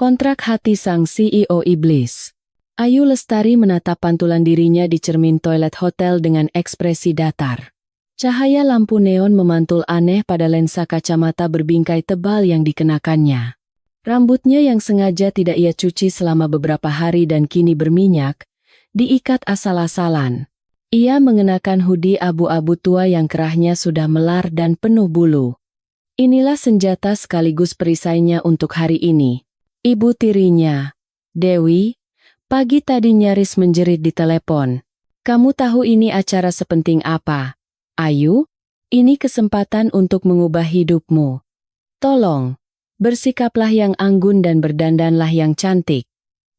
Kontrak hati sang CEO iblis. Ayu Lestari menatap pantulan dirinya di cermin toilet hotel dengan ekspresi datar. Cahaya lampu neon memantul aneh pada lensa kacamata berbingkai tebal yang dikenakannya. Rambutnya yang sengaja tidak ia cuci selama beberapa hari dan kini berminyak, diikat asal-asalan. Ia mengenakan hoodie abu-abu tua yang kerahnya sudah melar dan penuh bulu. Inilah senjata sekaligus perisainya untuk hari ini. Ibu tirinya, Dewi, pagi tadi nyaris menjerit di telepon. Kamu tahu ini acara sepenting apa? Ayu, ini kesempatan untuk mengubah hidupmu. Tolong, bersikaplah yang anggun dan berdandanlah yang cantik.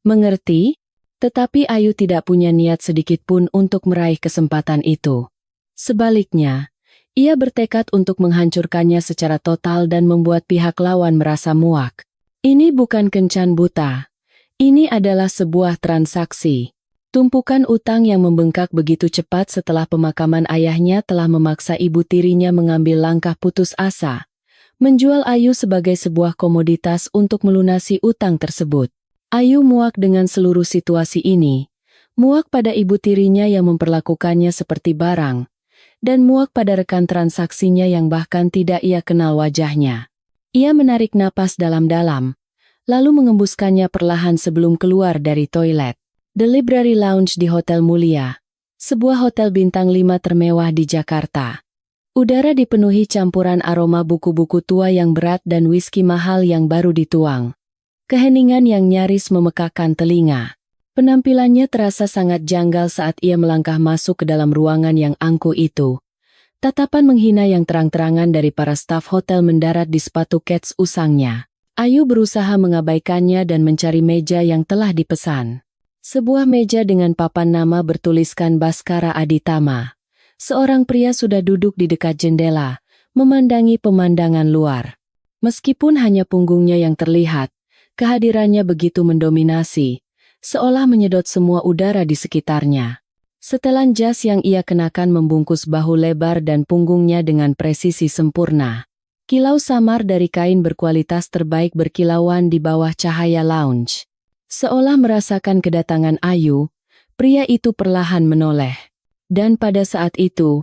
Mengerti? Tetapi Ayu tidak punya niat sedikitpun untuk meraih kesempatan itu. Sebaliknya, ia bertekad untuk menghancurkannya secara total dan membuat pihak lawan merasa muak. Ini bukan kencan buta. Ini adalah sebuah transaksi. Tumpukan utang yang membengkak begitu cepat setelah pemakaman ayahnya telah memaksa ibu tirinya mengambil langkah putus asa, menjual Ayu sebagai sebuah komoditas untuk melunasi utang tersebut. Ayu muak dengan seluruh situasi ini, muak pada ibu tirinya yang memperlakukannya seperti barang, dan muak pada rekan transaksinya yang bahkan tidak ia kenal wajahnya. Ia menarik napas dalam-dalam, lalu mengembuskannya perlahan sebelum keluar dari toilet. The Library Lounge di Hotel Mulia, sebuah hotel bintang 5 termewah di Jakarta. Udara dipenuhi campuran aroma buku-buku tua yang berat dan whisky mahal yang baru dituang. Keheningan yang nyaris memekakkan telinga. Penampilannya terasa sangat janggal saat ia melangkah masuk ke dalam ruangan yang angkuh itu. Tatapan menghina yang terang-terangan dari para staf hotel mendarat di sepatu kets usangnya. Ayu berusaha mengabaikannya dan mencari meja yang telah dipesan. Sebuah meja dengan papan nama bertuliskan Baskara Aditama. Seorang pria sudah duduk di dekat jendela, memandangi pemandangan luar. Meskipun hanya punggungnya yang terlihat, kehadirannya begitu mendominasi, seolah menyedot semua udara di sekitarnya. Setelan jas yang ia kenakan membungkus bahu lebar dan punggungnya dengan presisi sempurna. Kilau samar dari kain berkualitas terbaik berkilauan di bawah cahaya lounge. Seolah merasakan kedatangan Ayu, pria itu perlahan menoleh. Dan pada saat itu,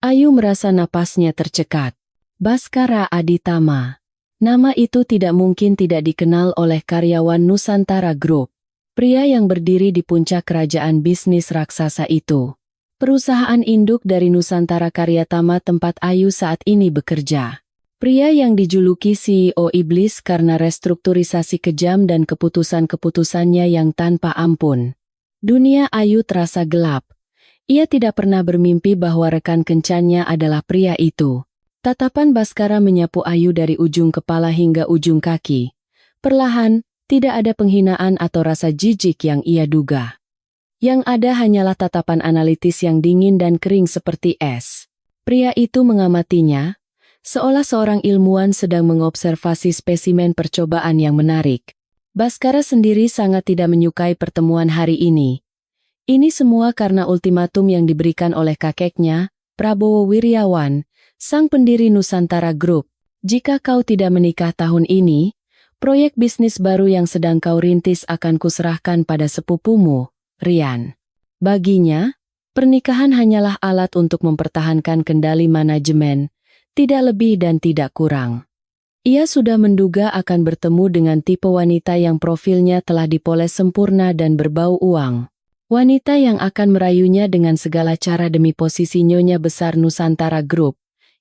Ayu merasa napasnya tercekat. Baskara Aditama. Nama itu tidak mungkin tidak dikenal oleh karyawan Nusantara Group. Pria yang berdiri di puncak kerajaan bisnis raksasa itu. Perusahaan induk dari Nusantara Karyatama tempat Ayu saat ini bekerja. Pria yang dijuluki CEO iblis karena restrukturisasi kejam dan keputusan-keputusannya yang tanpa ampun. Dunia Ayu terasa gelap. Ia tidak pernah bermimpi bahwa rekan kencannya adalah pria itu. Tatapan Baskara menyapu Ayu dari ujung kepala hingga ujung kaki. Perlahan, tidak ada penghinaan atau rasa jijik yang ia duga. Yang ada hanyalah tatapan analitis yang dingin dan kering seperti es. Pria itu mengamatinya, seolah seorang ilmuwan sedang mengobservasi spesimen percobaan yang menarik. Baskara sendiri sangat tidak menyukai pertemuan hari ini. Ini semua karena ultimatum yang diberikan oleh kakeknya, Prabowo Wiryawan, sang pendiri Nusantara Group. Jika kau tidak menikah tahun ini, proyek bisnis baru yang sedang kau rintis akan kuserahkan pada sepupumu, Rian. Baginya, pernikahan hanyalah alat untuk mempertahankan kendali manajemen, tidak lebih dan tidak kurang. Ia sudah menduga akan bertemu dengan tipe wanita yang profilnya telah dipoles sempurna dan berbau uang. Wanita yang akan merayunya dengan segala cara demi posisi nyonya besar Nusantara Group.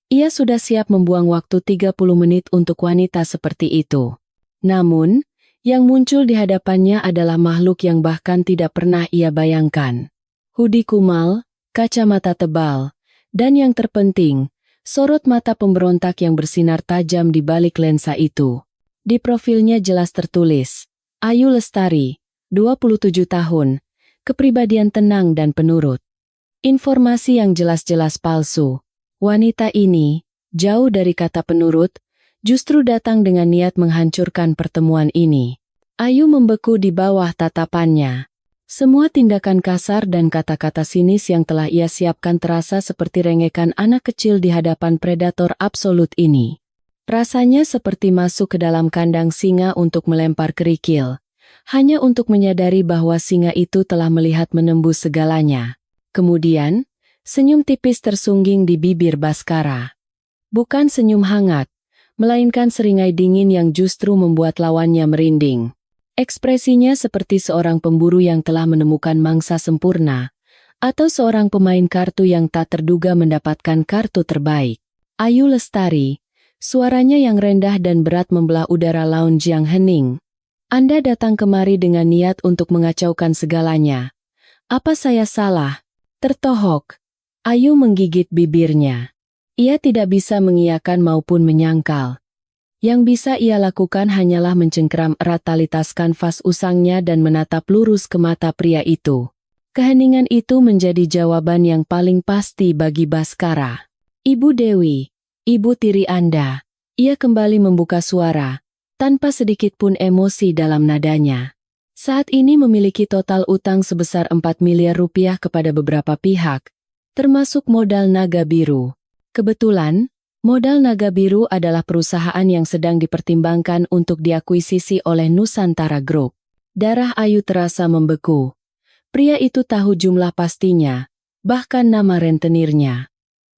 Ia sudah siap membuang waktu 30 menit untuk wanita seperti itu. Namun, yang muncul di hadapannya adalah makhluk yang bahkan tidak pernah ia bayangkan. Hoodie kumal, kacamata tebal, dan yang terpenting, sorot mata pemberontak yang bersinar tajam di balik lensa itu. Di profilnya jelas tertulis, Ayu Lestari, 27 tahun, kepribadian tenang dan penurut. Informasi yang jelas-jelas palsu. Wanita ini, jauh dari kata penurut, justru datang dengan niat menghancurkan pertemuan ini. Ayu membeku di bawah tatapannya. Semua tindakan kasar dan kata-kata sinis yang telah ia siapkan terasa seperti rengekan anak kecil di hadapan predator absolut ini. Rasanya seperti masuk ke dalam kandang singa untuk melempar kerikil, hanya untuk menyadari bahwa singa itu telah melihat menembus segalanya. Kemudian, senyum tipis tersungging di bibir Baskara. Bukan senyum hangat, melainkan seringai dingin yang justru membuat lawannya merinding. Ekspresinya seperti seorang pemburu yang telah menemukan mangsa sempurna, atau seorang pemain kartu yang tak terduga mendapatkan kartu terbaik. Ayu Lestari, suaranya yang rendah dan berat membelah udara lounge yang hening. Anda datang kemari dengan niat untuk mengacaukan segalanya. Apa saya salah? Tertohok. Ayu menggigit bibirnya. Ia tidak bisa mengiyakan maupun menyangkal. Yang bisa ia lakukan hanyalah mencengkeram erat tali tas kanvas usangnya dan menatap lurus ke mata pria itu. Keheningan itu menjadi jawaban yang paling pasti bagi Baskara. Ibu Dewi, ibu tiri Anda. Ia kembali membuka suara, tanpa sedikit pun emosi dalam nadanya. Saat ini memiliki total utang sebesar 4 miliar rupiah kepada beberapa pihak, termasuk modal Naga Biru. Kebetulan, modal Naga Biru adalah perusahaan yang sedang dipertimbangkan untuk diakuisisi oleh Nusantara Group. Darah Ayu terasa membeku. Pria itu tahu jumlah pastinya, bahkan nama rentenirnya.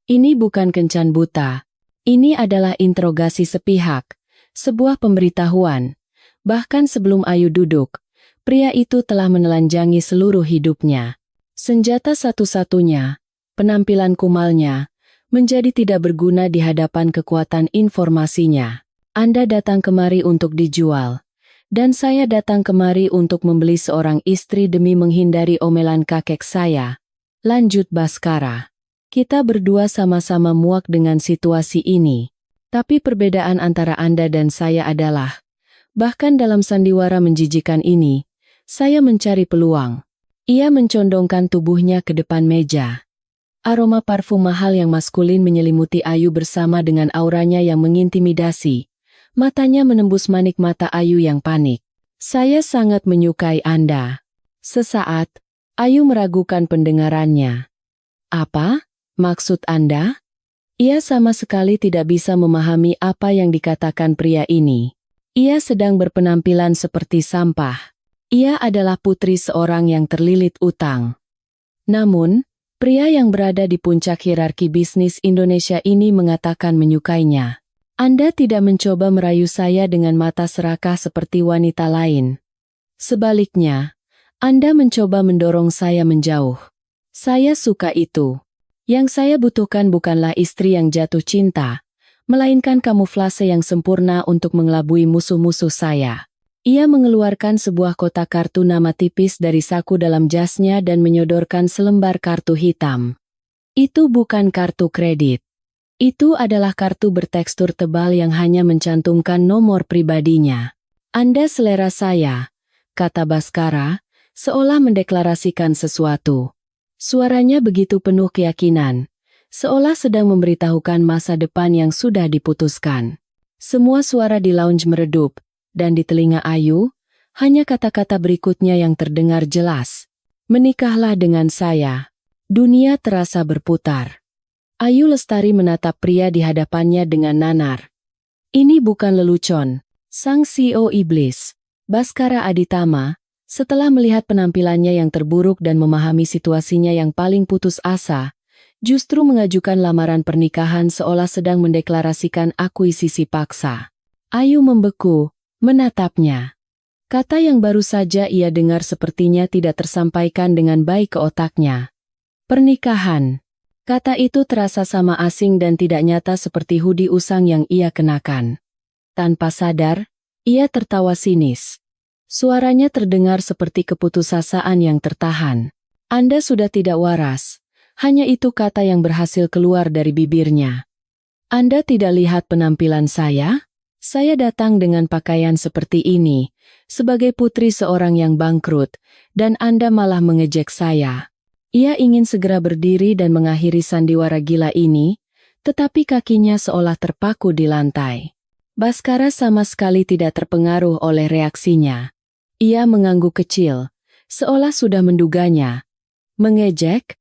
Ini bukan kencan buta. Ini adalah interogasi sepihak, sebuah pemberitahuan. Bahkan sebelum Ayu duduk, pria itu telah menelanjangi seluruh hidupnya. Senjata satu-satunya, penampilan kumalnya, menjadi tidak berguna di hadapan kekuatan informasinya. Anda datang kemari untuk dijual, dan saya datang kemari untuk membeli seorang istri demi menghindari omelan kakek saya. Lanjut Baskara. Kita berdua sama-sama muak dengan situasi ini. Tapi perbedaan antara Anda dan saya adalah, bahkan dalam sandiwara menjijikan ini, saya mencari peluang. Ia mencondongkan tubuhnya ke depan meja. Aroma parfum mahal yang maskulin menyelimuti Ayu bersama dengan auranya yang mengintimidasi. Matanya menembus manik mata Ayu yang panik. Saya sangat menyukai Anda. Sesaat, Ayu meragukan pendengarannya. Apa? Maksud Anda? Ia sama sekali tidak bisa memahami apa yang dikatakan pria ini. Ia sedang berpenampilan seperti sampah. Ia adalah putri seorang yang terlilit utang. Namun, pria yang berada di puncak hierarki bisnis Indonesia ini mengatakan menyukainya. Anda tidak mencoba merayu saya dengan mata serakah seperti wanita lain. Sebaliknya, Anda mencoba mendorong saya menjauh. Saya suka itu. Yang saya butuhkan bukanlah istri yang jatuh cinta, melainkan kamuflase yang sempurna untuk mengelabui musuh-musuh saya. Ia mengeluarkan sebuah kotak kartu nama tipis dari saku dalam jasnya dan menyodorkan selembar kartu hitam. Itu bukan kartu kredit. Itu adalah kartu bertekstur tebal yang hanya mencantumkan nomor pribadinya. Anda selera saya, kata Baskara, seolah mendeklarasikan sesuatu. Suaranya begitu penuh keyakinan, seolah sedang memberitahukan masa depan yang sudah diputuskan. Semua suara di lounge meredup, dan di telinga Ayu, hanya kata-kata berikutnya yang terdengar jelas. Menikahlah dengan saya. Dunia terasa berputar. Ayu Lestari menatap pria di hadapannya dengan nanar. Ini bukan lelucon, sang CEO iblis, Baskara Aditama. Setelah melihat penampilannya yang terburuk dan memahami situasinya yang paling putus asa, justru mengajukan lamaran pernikahan seolah sedang mendeklarasikan akuisisi paksa. Ayu membeku, menatapnya. Kata yang baru saja ia dengar sepertinya tidak tersampaikan dengan baik ke otaknya. Pernikahan. Kata itu terasa sama asing dan tidak nyata seperti hoodie usang yang ia kenakan. Tanpa sadar, ia tertawa sinis. Suaranya terdengar seperti keputusasaan yang tertahan. Anda sudah tidak waras. Hanya itu kata yang berhasil keluar dari bibirnya. Anda tidak lihat penampilan saya? Saya datang dengan pakaian seperti ini, sebagai putri seorang yang bangkrut, dan Anda malah mengejek saya. Ia ingin segera berdiri dan mengakhiri sandiwara gila ini, tetapi kakinya seolah terpaku di lantai. Baskara sama sekali tidak terpengaruh oleh reaksinya. Ia mengangguk kecil, seolah sudah menduganya. Mengejek?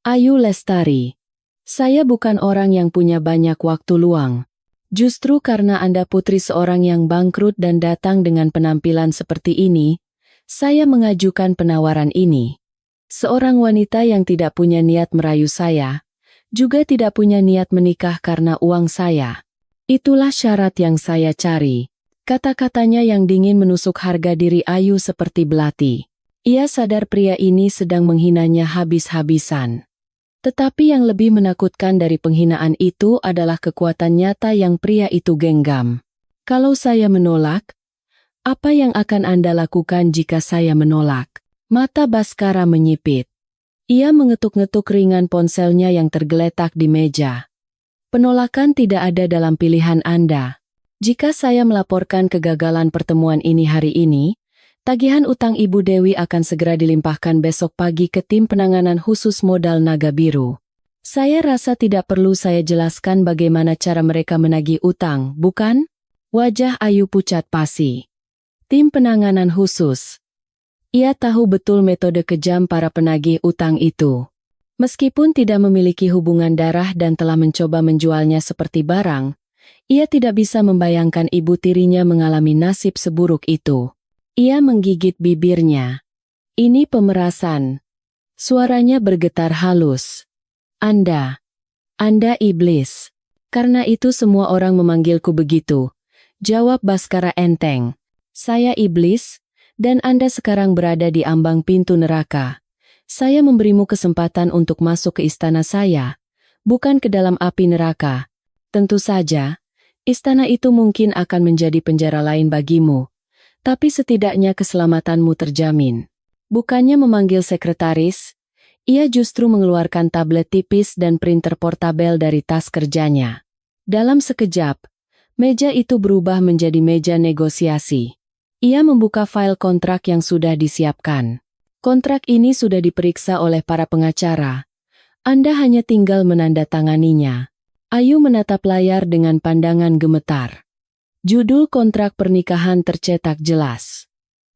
Ayu Lestari. Saya bukan orang yang punya banyak waktu luang. Justru karena Anda putri seorang yang bangkrut dan datang dengan penampilan seperti ini, saya mengajukan penawaran ini. Seorang wanita yang tidak punya niat merayu saya, juga tidak punya niat menikah karena uang saya. Itulah syarat yang saya cari. Kata-katanya yang dingin menusuk harga diri Ayu seperti belati. Ia sadar pria ini sedang menghinanya habis-habisan. Tetapi yang lebih menakutkan dari penghinaan itu adalah kekuatan nyata yang pria itu genggam. Kalau saya menolak, apa yang akan Anda lakukan jika saya menolak? Mata Baskara menyipit. Ia mengetuk-ngetuk ringan ponselnya yang tergeletak di meja. Penolakan tidak ada dalam pilihan Anda. Jika saya melaporkan kegagalan pertemuan ini hari ini, tagihan utang Ibu Dewi akan segera dilimpahkan besok pagi ke tim penanganan khusus modal Naga Biru. Saya rasa tidak perlu saya jelaskan bagaimana cara mereka menagih utang, bukan? Wajah Ayu pucat pasi. Tim penanganan khusus. Ia tahu betul metode kejam para penagih utang itu. Meskipun tidak memiliki hubungan darah dan telah mencoba menjualnya seperti barang, ia tidak bisa membayangkan ibu tirinya mengalami nasib seburuk itu. Ia menggigit bibirnya. Ini pemerasan. Suaranya bergetar halus. Anda iblis. Karena itu semua orang memanggilku begitu. Jawab Baskara enteng. Saya iblis, dan Anda sekarang berada di ambang pintu neraka. Saya memberimu kesempatan untuk masuk ke istana saya, bukan ke dalam api neraka. Tentu saja, istana itu mungkin akan menjadi penjara lain bagimu. Tapi setidaknya keselamatanmu terjamin. Bukannya memanggil sekretaris, ia justru mengeluarkan tablet tipis dan printer portabel dari tas kerjanya. Dalam sekejap, meja itu berubah menjadi meja negosiasi. Ia membuka file kontrak yang sudah disiapkan. Kontrak ini sudah diperiksa oleh para pengacara. Anda hanya tinggal menandatanganinya. Ayu menatap layar dengan pandangan gemetar. Judul kontrak pernikahan tercetak jelas.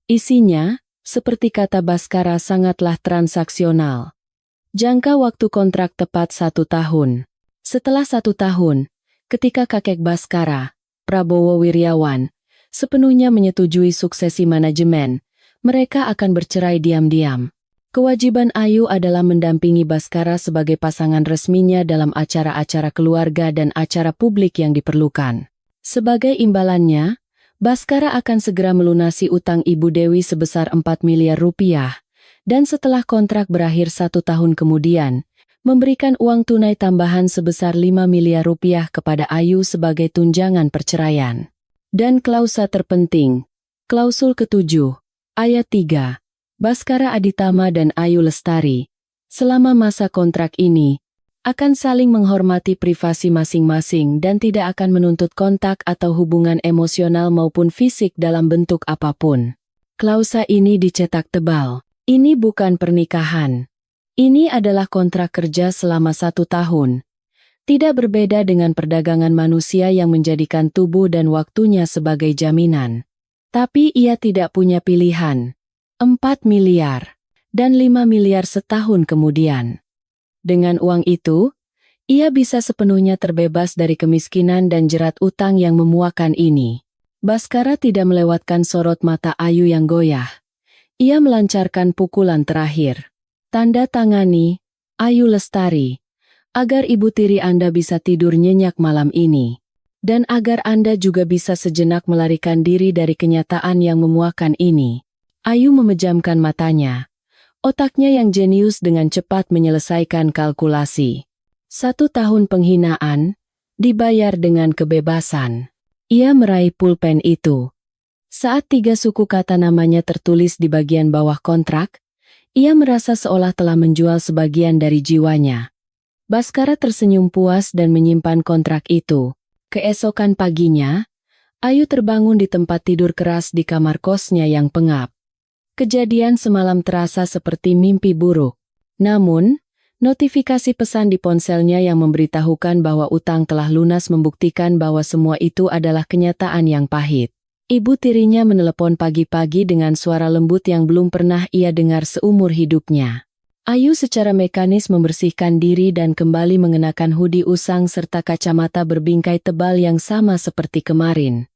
Isinya, seperti kata Baskara, sangatlah transaksional. Jangka waktu kontrak tepat 1 tahun. Setelah 1 tahun, ketika kakek Baskara, Prabowo Wiryawan, sepenuhnya menyetujui suksesi manajemen, mereka akan bercerai diam-diam. Kewajiban Ayu adalah mendampingi Baskara sebagai pasangan resminya dalam acara-acara keluarga dan acara publik yang diperlukan. Sebagai imbalannya, Baskara akan segera melunasi utang Ibu Dewi sebesar 4 miliar rupiah, dan setelah kontrak berakhir 1 tahun kemudian, memberikan uang tunai tambahan sebesar 5 miliar rupiah kepada Ayu sebagai tunjangan perceraian. Dan klausa terpenting, klausul ke-7, ayat 3, Baskara Aditama dan Ayu Lestari, selama masa kontrak ini, akan saling menghormati privasi masing-masing dan tidak akan menuntut kontak atau hubungan emosional maupun fisik dalam bentuk apapun. Klausa ini dicetak tebal. Ini bukan pernikahan. Ini adalah kontrak kerja selama 1 tahun. Tidak berbeda dengan perdagangan manusia yang menjadikan tubuh dan waktunya sebagai jaminan. Tapi ia tidak punya pilihan. 4 miliar. Dan 5 miliar setahun kemudian. Dengan uang itu, ia bisa sepenuhnya terbebas dari kemiskinan dan jerat utang yang memuakan ini. Baskara tidak melewatkan sorot mata Ayu yang goyah. Ia melancarkan pukulan terakhir. Tanda tangani, Ayu Lestari. Agar ibu tiri Anda bisa tidur nyenyak malam ini. Dan agar Anda juga bisa sejenak melarikan diri dari kenyataan yang memuakan ini. Ayu memejamkan matanya. Otaknya yang jenius dengan cepat menyelesaikan kalkulasi. 1 tahun penghinaan, dibayar dengan kebebasan. Ia meraih pulpen itu. Saat 3 suku kata namanya tertulis di bagian bawah kontrak, ia merasa seolah telah menjual sebagian dari jiwanya. Baskara tersenyum puas dan menyimpan kontrak itu. Keesokan paginya, Ayu terbangun di tempat tidur keras di kamar kosnya yang pengap. Kejadian semalam terasa seperti mimpi buruk. Namun, notifikasi pesan di ponselnya yang memberitahukan bahwa utang telah lunas membuktikan bahwa semua itu adalah kenyataan yang pahit. Ibu tirinya menelepon pagi-pagi dengan suara lembut yang belum pernah ia dengar seumur hidupnya. Ayu secara mekanis membersihkan diri dan kembali mengenakan hoodie usang serta kacamata berbingkai tebal yang sama seperti kemarin.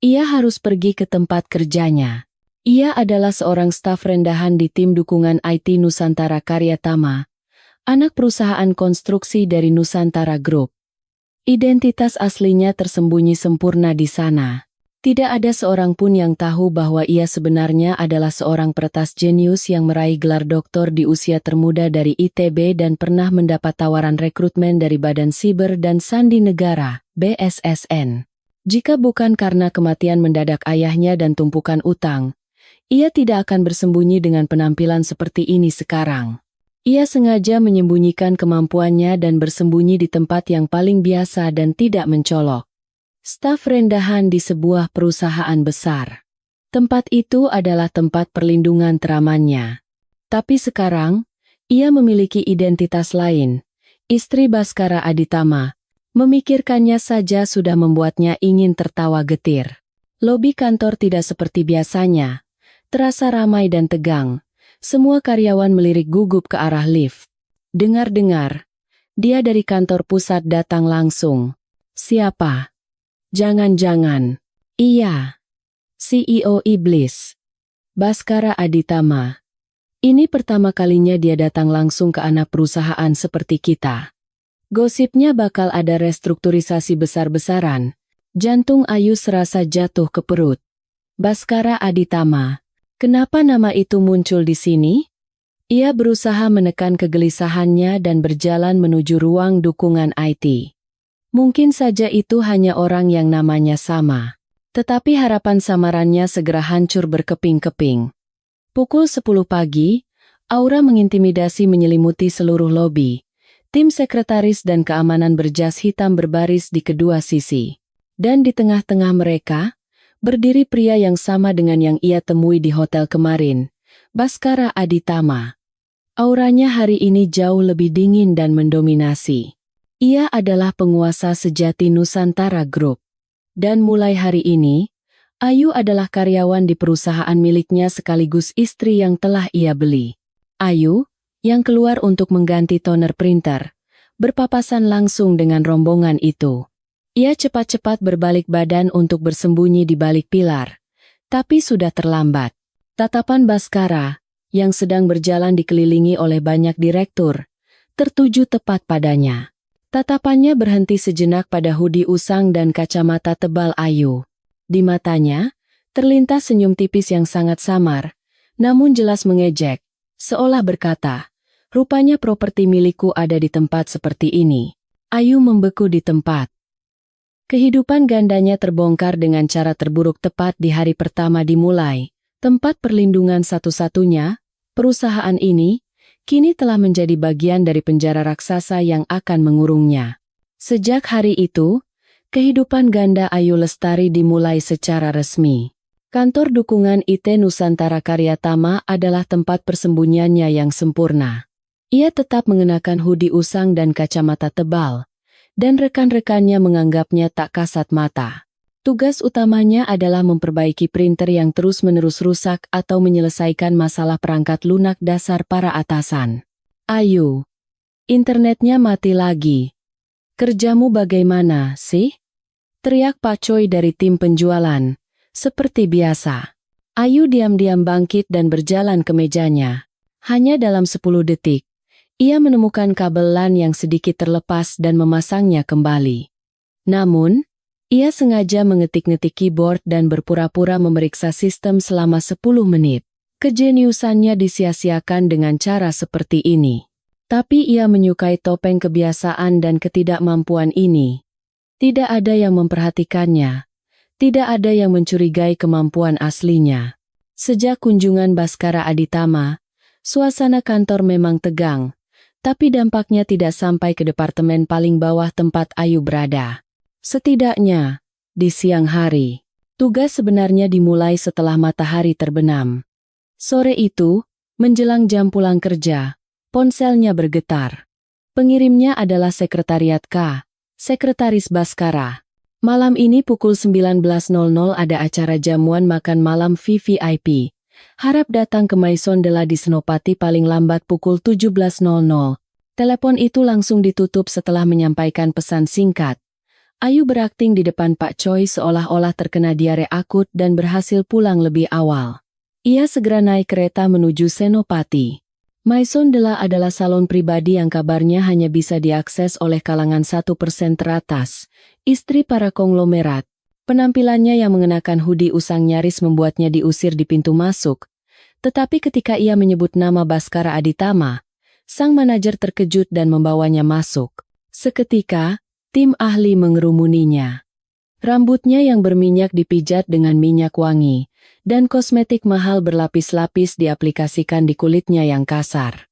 Ia harus pergi ke tempat kerjanya. Ia adalah seorang staf rendahan di tim dukungan IT Nusantara Karyatama, anak perusahaan konstruksi dari Nusantara Group. Identitas aslinya tersembunyi sempurna di sana. Tidak ada seorang pun yang tahu bahwa ia sebenarnya adalah seorang peretas jenius yang meraih gelar doktor di usia termuda dari ITB dan pernah mendapat tawaran rekrutmen dari Badan Siber dan Sandi Negara, BSSN. Jika bukan karena kematian mendadak ayahnya dan tumpukan utang, ia tidak akan bersembunyi dengan penampilan seperti ini sekarang. Ia sengaja menyembunyikan kemampuannya dan bersembunyi di tempat yang paling biasa dan tidak mencolok. Staf rendahan di sebuah perusahaan besar. Tempat itu adalah tempat perlindungan teramannya. Tapi sekarang, ia memiliki identitas lain. Istri Baskara Aditama. Memikirkannya saja sudah membuatnya ingin tertawa getir. Lobi kantor tidak seperti biasanya. Terasa ramai dan tegang. Semua karyawan melirik gugup ke arah lift. Dengar-dengar, dia dari kantor pusat datang langsung. Siapa? Jangan-jangan. Iya. CEO Iblis. Baskara Aditama. Ini pertama kalinya dia datang langsung ke anak perusahaan seperti kita. Gosipnya bakal ada restrukturisasi besar-besaran. Jantung Ayu serasa jatuh ke perut. Baskara Aditama. Kenapa nama itu muncul di sini? Ia berusaha menekan kegelisahannya dan berjalan menuju ruang dukungan IT. Mungkin saja itu hanya orang yang namanya sama. Tetapi harapan samarannya segera hancur berkeping-keping. Pukul 10 pagi, aura mengintimidasi menyelimuti seluruh lobi. Tim sekretaris dan keamanan berjas hitam berbaris di kedua sisi. Dan di tengah-tengah mereka, berdiri pria yang sama dengan yang ia temui di hotel kemarin, Baskara Aditama. Auranya hari ini jauh lebih dingin dan mendominasi. Ia adalah penguasa sejati Nusantara Group. Dan mulai hari ini, Ayu adalah karyawan di perusahaan miliknya sekaligus istri yang telah ia beli. Ayu, yang keluar untuk mengganti toner printer, berpapasan langsung dengan rombongan itu. Ia cepat-cepat berbalik badan untuk bersembunyi di balik pilar. Tapi sudah terlambat. Tatapan Baskara, yang sedang berjalan dikelilingi oleh banyak direktur, tertuju tepat padanya. Tatapannya berhenti sejenak pada hoodie usang dan kacamata tebal Ayu. Di matanya, terlintas senyum tipis yang sangat samar, namun jelas mengejek, seolah berkata, rupanya properti milikku ada di tempat seperti ini. Ayu membeku di tempat. Kehidupan gandanya terbongkar dengan cara terburuk tepat di hari pertama dimulai. Tempat perlindungan satu-satunya, perusahaan ini, kini telah menjadi bagian dari penjara raksasa yang akan mengurungnya. Sejak hari itu, kehidupan ganda Ayu Lestari dimulai secara resmi. Kantor dukungan IT Nusantara Karyatama adalah tempat persembunyiannya yang sempurna. Ia tetap mengenakan hoodie usang dan kacamata tebal, dan rekan-rekannya menganggapnya tak kasat mata. Tugas utamanya adalah memperbaiki printer yang terus-menerus rusak atau menyelesaikan masalah perangkat lunak dasar para atasan. Ayu, internetnya mati lagi. Kerjamu bagaimana sih? Teriak Pak Choi dari tim penjualan. Seperti biasa. Ayu diam-diam bangkit dan berjalan ke mejanya. Hanya dalam 10 detik, ia menemukan kabel LAN yang sedikit terlepas dan memasangnya kembali. Namun, ia sengaja mengetik-ngetik keyboard dan berpura-pura memeriksa sistem selama 10 menit. Kejeniusannya disia-siakan dengan cara seperti ini. Tapi ia menyukai topeng kebiasaan dan ketidakmampuan ini. Tidak ada yang memperhatikannya. Tidak ada yang mencurigai kemampuan aslinya. Sejak kunjungan Baskara Aditama, suasana kantor memang tegang. Tapi dampaknya tidak sampai ke departemen paling bawah tempat Ayu berada. Setidaknya, di siang hari, tugas sebenarnya dimulai setelah matahari terbenam. Sore itu, menjelang jam pulang kerja, ponselnya bergetar. Pengirimnya adalah Sekretariat K, Sekretaris Baskara. Malam ini pukul 19.00 ada acara jamuan makan malam VVIP. Harap datang ke Maison de la di Senopati paling lambat pukul 17.00. Telepon itu langsung ditutup setelah menyampaikan pesan singkat. Ayu berakting di depan Pak Choi seolah-olah terkena diare akut dan berhasil pulang lebih awal. Ia segera naik kereta menuju Senopati. Maison de la adalah salon pribadi yang kabarnya hanya bisa diakses oleh kalangan 1% teratas, istri para konglomerat. Penampilannya yang mengenakan hoodie usang nyaris membuatnya diusir di pintu masuk. Tetapi ketika ia menyebut nama Baskara Aditama, sang manajer terkejut dan membawanya masuk. Seketika, tim ahli mengerumuninya. Rambutnya yang berminyak dipijat dengan minyak wangi, dan kosmetik mahal berlapis-lapis diaplikasikan di kulitnya yang kasar.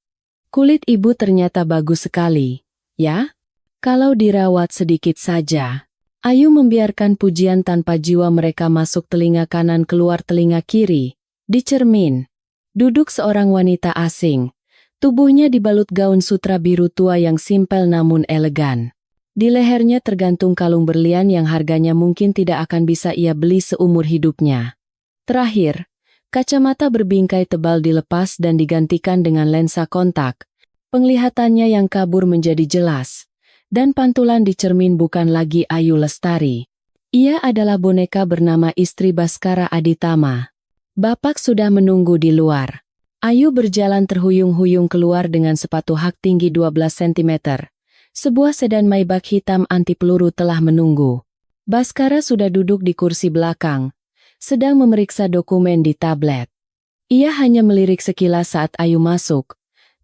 Kulit ibu ternyata bagus sekali, ya? Kalau dirawat sedikit saja. Ayu membiarkan pujian tanpa jiwa mereka masuk telinga kanan keluar telinga kiri. Di cermin, duduk seorang wanita asing. Tubuhnya dibalut gaun sutra biru tua yang simpel namun elegan. Di lehernya tergantung kalung berlian yang harganya mungkin tidak akan bisa ia beli seumur hidupnya. Terakhir, kacamata berbingkai tebal dilepas dan digantikan dengan lensa kontak. Penglihatannya yang kabur menjadi jelas. Dan pantulan di cermin bukan lagi Ayu Lestari. Ia adalah boneka bernama istri Baskara Aditama. Bapak sudah menunggu di luar. Ayu berjalan terhuyung-huyung keluar dengan sepatu hak tinggi 12 cm. Sebuah sedan Maybach hitam anti peluru telah menunggu. Baskara sudah duduk di kursi belakang, sedang memeriksa dokumen di tablet. Ia hanya melirik sekilas saat Ayu masuk,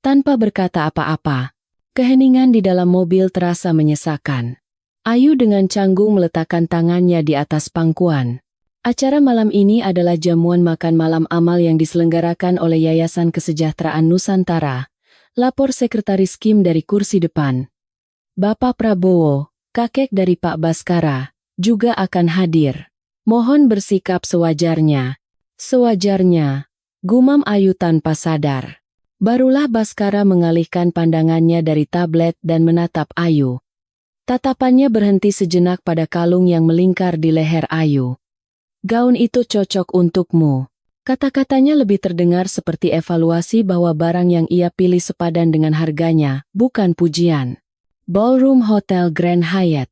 tanpa berkata apa-apa. Keheningan di dalam mobil terasa menyesakan. Ayu dengan canggung meletakkan tangannya di atas pangkuan. Acara malam ini adalah jamuan makan malam amal yang diselenggarakan oleh Yayasan Kesejahteraan Nusantara. Lapor Sekretaris Kim dari kursi depan. Bapak Prabowo, kakek dari Pak Baskara, juga akan hadir. Mohon bersikap sewajarnya. Sewajarnya, gumam Ayu tanpa sadar. Barulah Baskara mengalihkan pandangannya dari tablet dan menatap Ayu. Tatapannya berhenti sejenak pada kalung yang melingkar di leher Ayu. Gaun itu cocok untukmu. Kata-katanya lebih terdengar seperti evaluasi bahwa barang yang ia pilih sepadan dengan harganya, bukan pujian. Ballroom Hotel Grand Hyatt.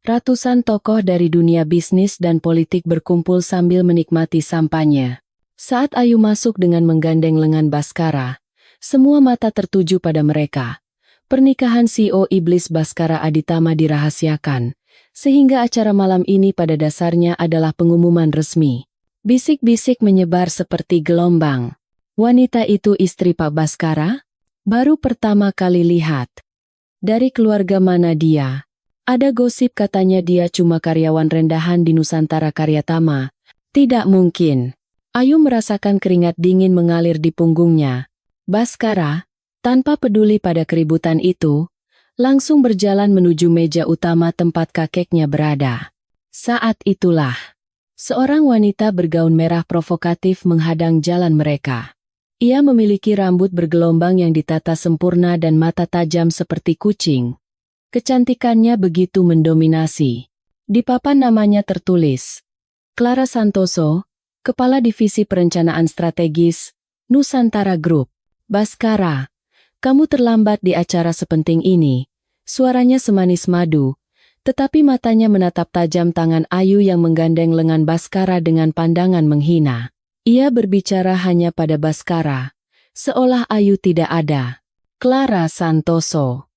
Ratusan tokoh dari dunia bisnis dan politik berkumpul sambil menikmati sampanye. Saat Ayu masuk dengan menggandeng lengan Baskara, semua mata tertuju pada mereka. Pernikahan CEO Iblis Baskara Aditama dirahasiakan, sehingga acara malam ini pada dasarnya adalah pengumuman resmi. Bisik-bisik menyebar seperti gelombang. Wanita itu istri Pak Baskara? Baru pertama kali lihat. Dari keluarga mana dia? Ada gosip katanya dia cuma karyawan rendahan di Nusantara Karyatama. Tidak mungkin. Ayu merasakan keringat dingin mengalir di punggungnya. Baskara, tanpa peduli pada keributan itu, langsung berjalan menuju meja utama tempat kakeknya berada. Saat itulah, seorang wanita bergaun merah provokatif menghadang jalan mereka. Ia memiliki rambut bergelombang yang ditata sempurna dan mata tajam seperti kucing. Kecantikannya begitu mendominasi. Di papan namanya tertulis, Clara Santoso, Kepala Divisi Perencanaan Strategis, Nusantara Group. Baskara, kamu terlambat di acara sepenting ini. Suaranya semanis madu, tetapi matanya menatap tajam tangan Ayu yang menggandeng lengan Baskara dengan pandangan menghina. Ia berbicara hanya pada Baskara, seolah Ayu tidak ada. Clara Santoso.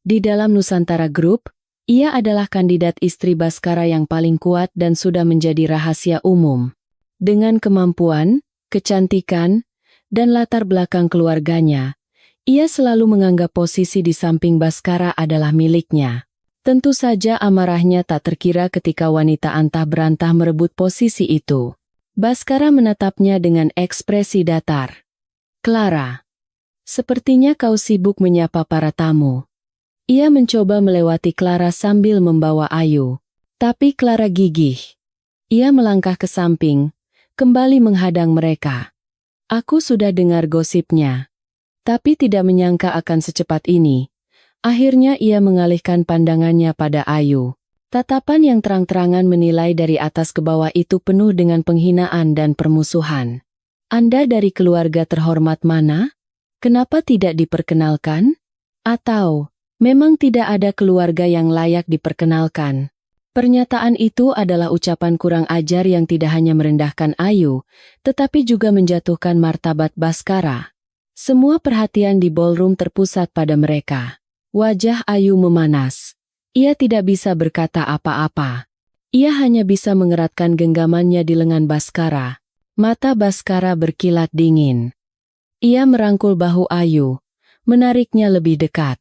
Di dalam Nusantara Group, ia adalah kandidat istri Baskara yang paling kuat dan sudah menjadi rahasia umum. Dengan kemampuan, kecantikan, dan latar belakang keluarganya, ia selalu menganggap posisi di samping Baskara adalah miliknya. Tentu saja amarahnya tak terkira ketika wanita antah berantah merebut posisi itu. Baskara menatapnya dengan ekspresi datar. Clara, sepertinya kau sibuk menyapa para tamu. Ia mencoba melewati Clara sambil membawa Ayu. Tapi Clara gigih. Ia melangkah ke samping, kembali menghadang mereka. Aku sudah dengar gosipnya. Tapi tidak menyangka akan secepat ini. Akhirnya ia mengalihkan pandangannya pada Ayu. Tatapan yang terang-terangan menilai dari atas ke bawah itu penuh dengan penghinaan dan permusuhan. Anda dari keluarga terhormat mana? Kenapa tidak diperkenalkan? Atau, memang tidak ada keluarga yang layak diperkenalkan? Pernyataan itu adalah ucapan kurang ajar yang tidak hanya merendahkan Ayu, tetapi juga menjatuhkan martabat Bhaskara. Semua perhatian di ballroom terpusat pada mereka. Wajah Ayu memanas. Ia tidak bisa berkata apa-apa. Ia hanya bisa mengeratkan genggamannya di lengan Bhaskara. Mata Bhaskara berkilat dingin. Ia merangkul bahu Ayu, menariknya lebih dekat.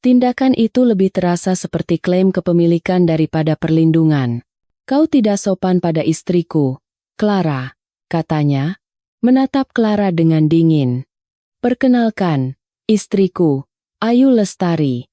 Tindakan itu lebih terasa seperti klaim kepemilikan daripada perlindungan. Kau tidak sopan pada istriku, Clara, katanya, menatap Clara dengan dingin. Perkenalkan, istriku, Ayu Lestari.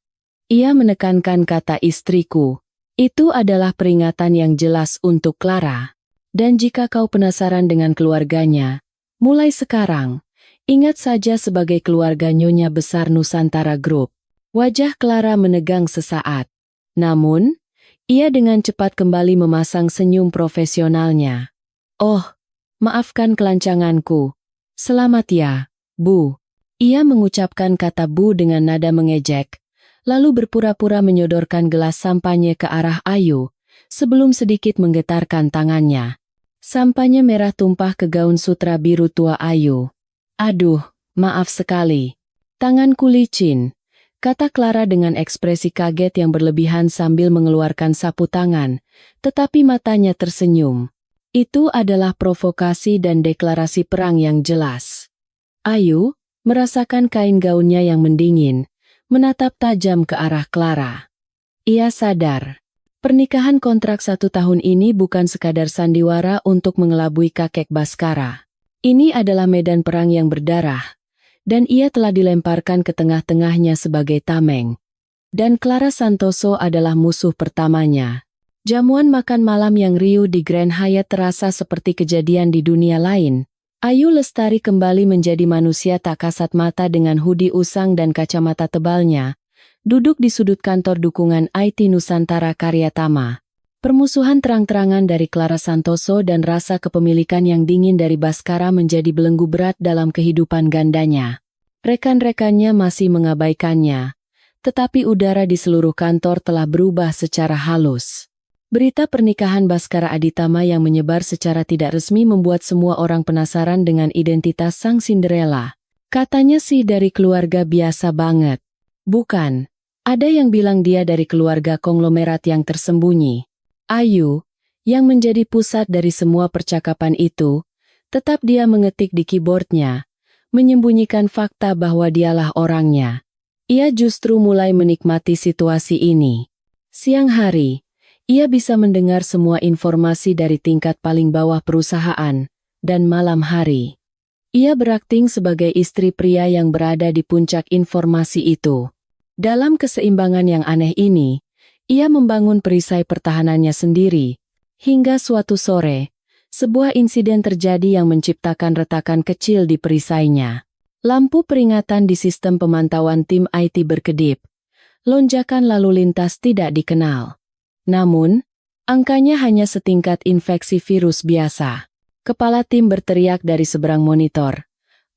Ia menekankan kata istriku. Itu adalah peringatan yang jelas untuk Clara. Dan jika kau penasaran dengan keluarganya, mulai sekarang, ingat saja sebagai keluarga Nyonya Besar Nusantara Group. Wajah Clara menegang sesaat. Namun, ia dengan cepat kembali memasang senyum profesionalnya. Oh, maafkan kelancanganku. Selamat ya, Bu. Ia mengucapkan kata Bu dengan nada mengejek, lalu berpura-pura menyodorkan gelas sampanye ke arah Ayu, sebelum sedikit menggetarkan tangannya. Sampanye merah tumpah ke gaun sutra biru tua Ayu. Aduh, maaf sekali. Tanganku licin, kata Clara dengan ekspresi kaget yang berlebihan sambil mengeluarkan sapu tangan, tetapi matanya tersenyum. Itu adalah provokasi dan deklarasi perang yang jelas. Ayu, merasakan kain gaunnya yang mendingin, menatap tajam ke arah Clara. Ia sadar. Pernikahan kontrak 1 tahun ini bukan sekadar sandiwara untuk mengelabui kakek Bhaskara. Ini adalah medan perang yang berdarah, dan ia telah dilemparkan ke tengah-tengahnya sebagai tameng. Dan Clara Santoso adalah musuh pertamanya. Jamuan makan malam yang riuh di Grand Hyatt terasa seperti kejadian di dunia lain. Ayu Lestari kembali menjadi manusia tak kasat mata dengan hoodie usang dan kacamata tebalnya, duduk di sudut kantor dukungan IT Nusantara Karyatama. Permusuhan terang-terangan dari Clara Santoso dan rasa kepemilikan yang dingin dari Bhaskara menjadi belenggu berat dalam kehidupan gandanya. Rekan-rekannya masih mengabaikannya, tetapi udara di seluruh kantor telah berubah secara halus. Berita pernikahan Bhaskara Aditama yang menyebar secara tidak resmi membuat semua orang penasaran dengan identitas sang Cinderella. Katanya sih dari keluarga biasa banget. Bukan. Ada yang bilang dia dari keluarga konglomerat yang tersembunyi. Ayu, yang menjadi pusat dari semua percakapan itu, tetap dia mengetik di keyboardnya, menyembunyikan fakta bahwa dialah orangnya. Ia justru mulai menikmati situasi ini. Siang hari, ia bisa mendengar semua informasi dari tingkat paling bawah perusahaan, dan malam hari, ia berakting sebagai istri pria yang berada di puncak informasi itu. Dalam keseimbangan yang aneh ini, ia membangun perisai pertahanannya sendiri, hingga suatu sore, sebuah insiden terjadi yang menciptakan retakan kecil di perisainya. Lampu peringatan di sistem pemantauan tim IT berkedip. Lonjakan lalu lintas tidak dikenal. Namun, angkanya hanya setingkat infeksi virus biasa. Kepala tim berteriak dari seberang monitor.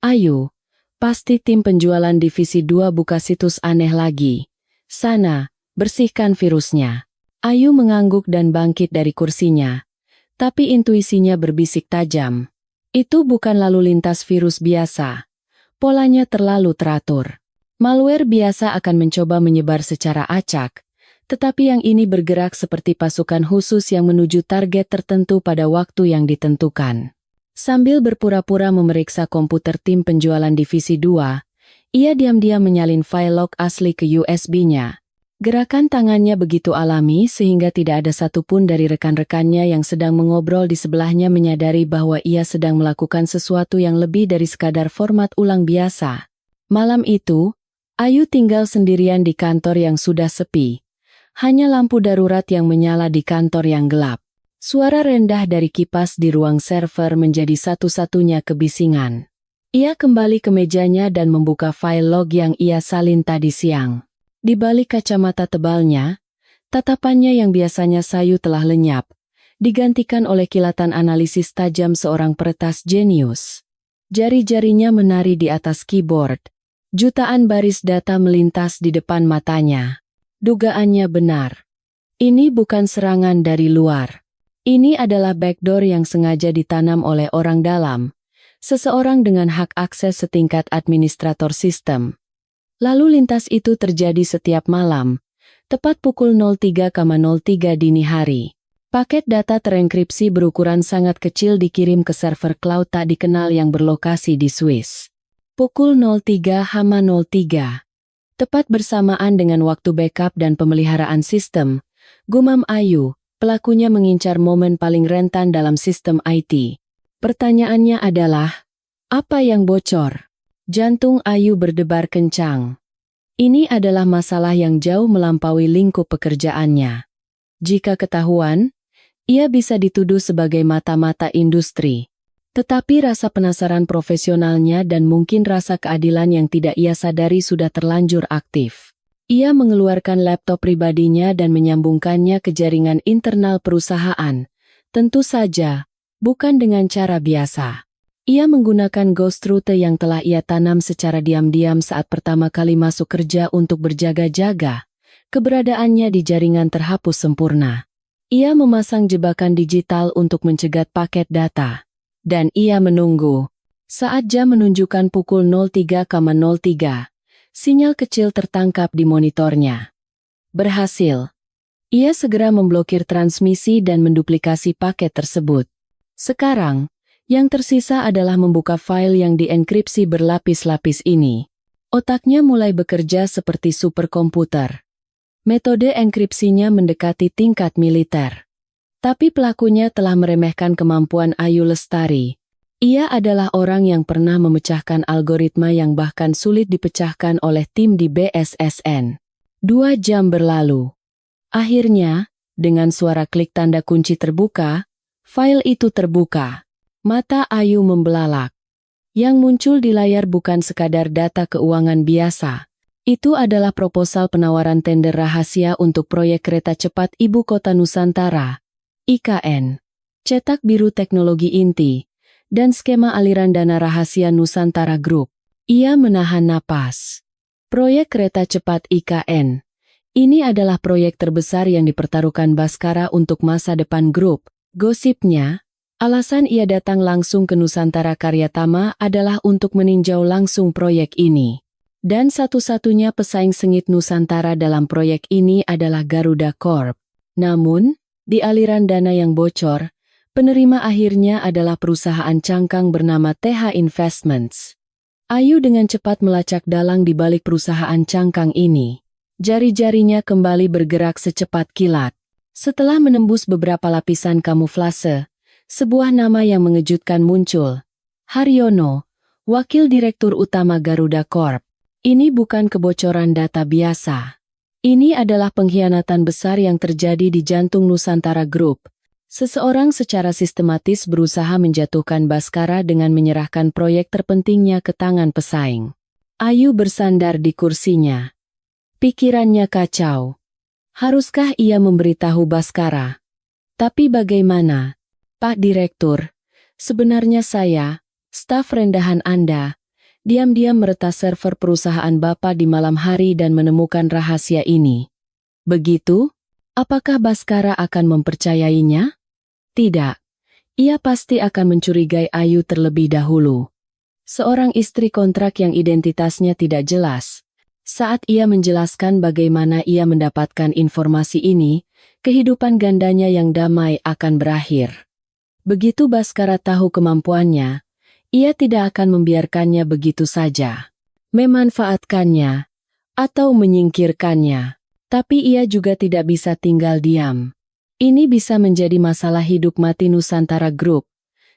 Ayu, pasti tim penjualan divisi 2 buka situs aneh lagi. Sana, bersihkan virusnya. Ayu mengangguk dan bangkit dari kursinya. Tapi intuisinya berbisik tajam. Itu bukan lalu lintas virus biasa. Polanya terlalu teratur. Malware biasa akan mencoba menyebar secara acak, tetapi yang ini bergerak seperti pasukan khusus yang menuju target tertentu pada waktu yang ditentukan. Sambil berpura-pura memeriksa komputer tim penjualan divisi 2, ia diam-diam menyalin file log asli ke USB-nya. Gerakan tangannya begitu alami sehingga tidak ada satupun dari rekan-rekannya yang sedang mengobrol di sebelahnya menyadari bahwa ia sedang melakukan sesuatu yang lebih dari sekadar format ulang biasa. Malam itu, Ayu tinggal sendirian di kantor yang sudah sepi. Hanya lampu darurat yang menyala di kantor yang gelap. Suara rendah dari kipas di ruang server menjadi satu-satunya kebisingan. Ia kembali ke mejanya dan membuka file log yang ia salin tadi siang. Di balik kacamata tebalnya, tatapannya yang biasanya sayu telah lenyap, digantikan oleh kilatan analisis tajam seorang peretas jenius. Jari-jarinya menari di atas keyboard. Jutaan baris data melintas di depan matanya. Dugaannya benar. Ini bukan serangan dari luar. Ini adalah backdoor yang sengaja ditanam oleh orang dalam. Seseorang dengan hak akses setingkat administrator sistem. Lalu lintas itu terjadi setiap malam. Tepat pukul 03.03 dini hari. Paket data terenkripsi berukuran sangat kecil dikirim ke server cloud tak dikenal yang berlokasi di Swiss. Pukul 03.03. Tepat bersamaan dengan waktu backup dan pemeliharaan sistem, gumam Ayu, pelakunya mengincar momen paling rentan dalam sistem IT. Pertanyaannya adalah, apa yang bocor? Jantung Ayu berdebar kencang. Ini adalah masalah yang jauh melampaui lingkup pekerjaannya. Jika ketahuan, ia bisa dituduh sebagai mata-mata industri. Tetapi rasa penasaran profesionalnya dan mungkin rasa keadilan yang tidak ia sadari sudah terlanjur aktif. Ia mengeluarkan laptop pribadinya dan menyambungkannya ke jaringan internal perusahaan. Tentu saja, bukan dengan cara biasa. Ia menggunakan ghost route yang telah ia tanam secara diam-diam saat pertama kali masuk kerja untuk berjaga-jaga. Keberadaannya di jaringan terhapus sempurna. Ia memasang jebakan digital untuk mencegat paket data. Dan ia menunggu. Saat jam menunjukkan pukul 03.03, sinyal kecil tertangkap di monitornya. Berhasil. Ia segera memblokir transmisi dan menduplikasi paket tersebut. Sekarang, yang tersisa adalah membuka file yang dienkripsi berlapis-lapis ini. Otaknya mulai bekerja seperti superkomputer. Metode enkripsinya mendekati tingkat militer. Tapi pelakunya telah meremehkan kemampuan Ayu Lestari. Ia adalah orang yang pernah memecahkan algoritma yang bahkan sulit dipecahkan oleh tim di BSSN. 2 jam berlalu. Akhirnya, dengan suara klik tanda kunci terbuka, file itu terbuka. Mata Ayu membelalak. Yang muncul di layar bukan sekadar data keuangan biasa. Itu adalah proposal penawaran tender rahasia untuk proyek kereta cepat Ibu Kota Nusantara, IKN, cetak biru teknologi inti, dan skema aliran dana rahasia Nusantara Group. Ia menahan napas. Proyek kereta cepat IKN. Ini adalah proyek terbesar yang dipertaruhkan Baskara untuk masa depan grup. Gosipnya, alasan ia datang langsung ke Nusantara Karyatama adalah untuk meninjau langsung proyek ini. Dan satu-satunya pesaing sengit Nusantara dalam proyek ini adalah Garuda Corp. Namun, di aliran dana yang bocor, penerima akhirnya adalah perusahaan cangkang bernama TH Investments. Ayu dengan cepat melacak dalang di balik perusahaan cangkang ini. Jari-jarinya kembali bergerak secepat kilat. Setelah menembus beberapa lapisan kamuflase, sebuah nama yang mengejutkan muncul. Haryono, Wakil Direktur Utama Garuda Corp. Ini bukan kebocoran data biasa. Ini adalah pengkhianatan besar yang terjadi di jantung Nusantara Group. Seseorang secara sistematis berusaha menjatuhkan Baskara dengan menyerahkan proyek terpentingnya ke tangan pesaing. Ayu bersandar di kursinya. Pikirannya kacau. Haruskah ia memberitahu Baskara? Tapi bagaimana? Pak Direktur, sebenarnya saya, staf rendahan Anda, diam-diam meretas server perusahaan Bapak di malam hari dan menemukan rahasia ini. Begitu? Apakah Baskara akan mempercayainya? Tidak. Ia pasti akan mencurigai Ayu terlebih dahulu. Seorang istri kontrak yang identitasnya tidak jelas. Saat ia menjelaskan bagaimana ia mendapatkan informasi ini, kehidupan gandanya yang damai akan berakhir. Begitu Baskara tahu kemampuannya, ia tidak akan membiarkannya begitu saja. Memanfaatkannya, atau menyingkirkannya. Tapi ia juga tidak bisa tinggal diam. Ini bisa menjadi masalah hidup mati Nusantara Group.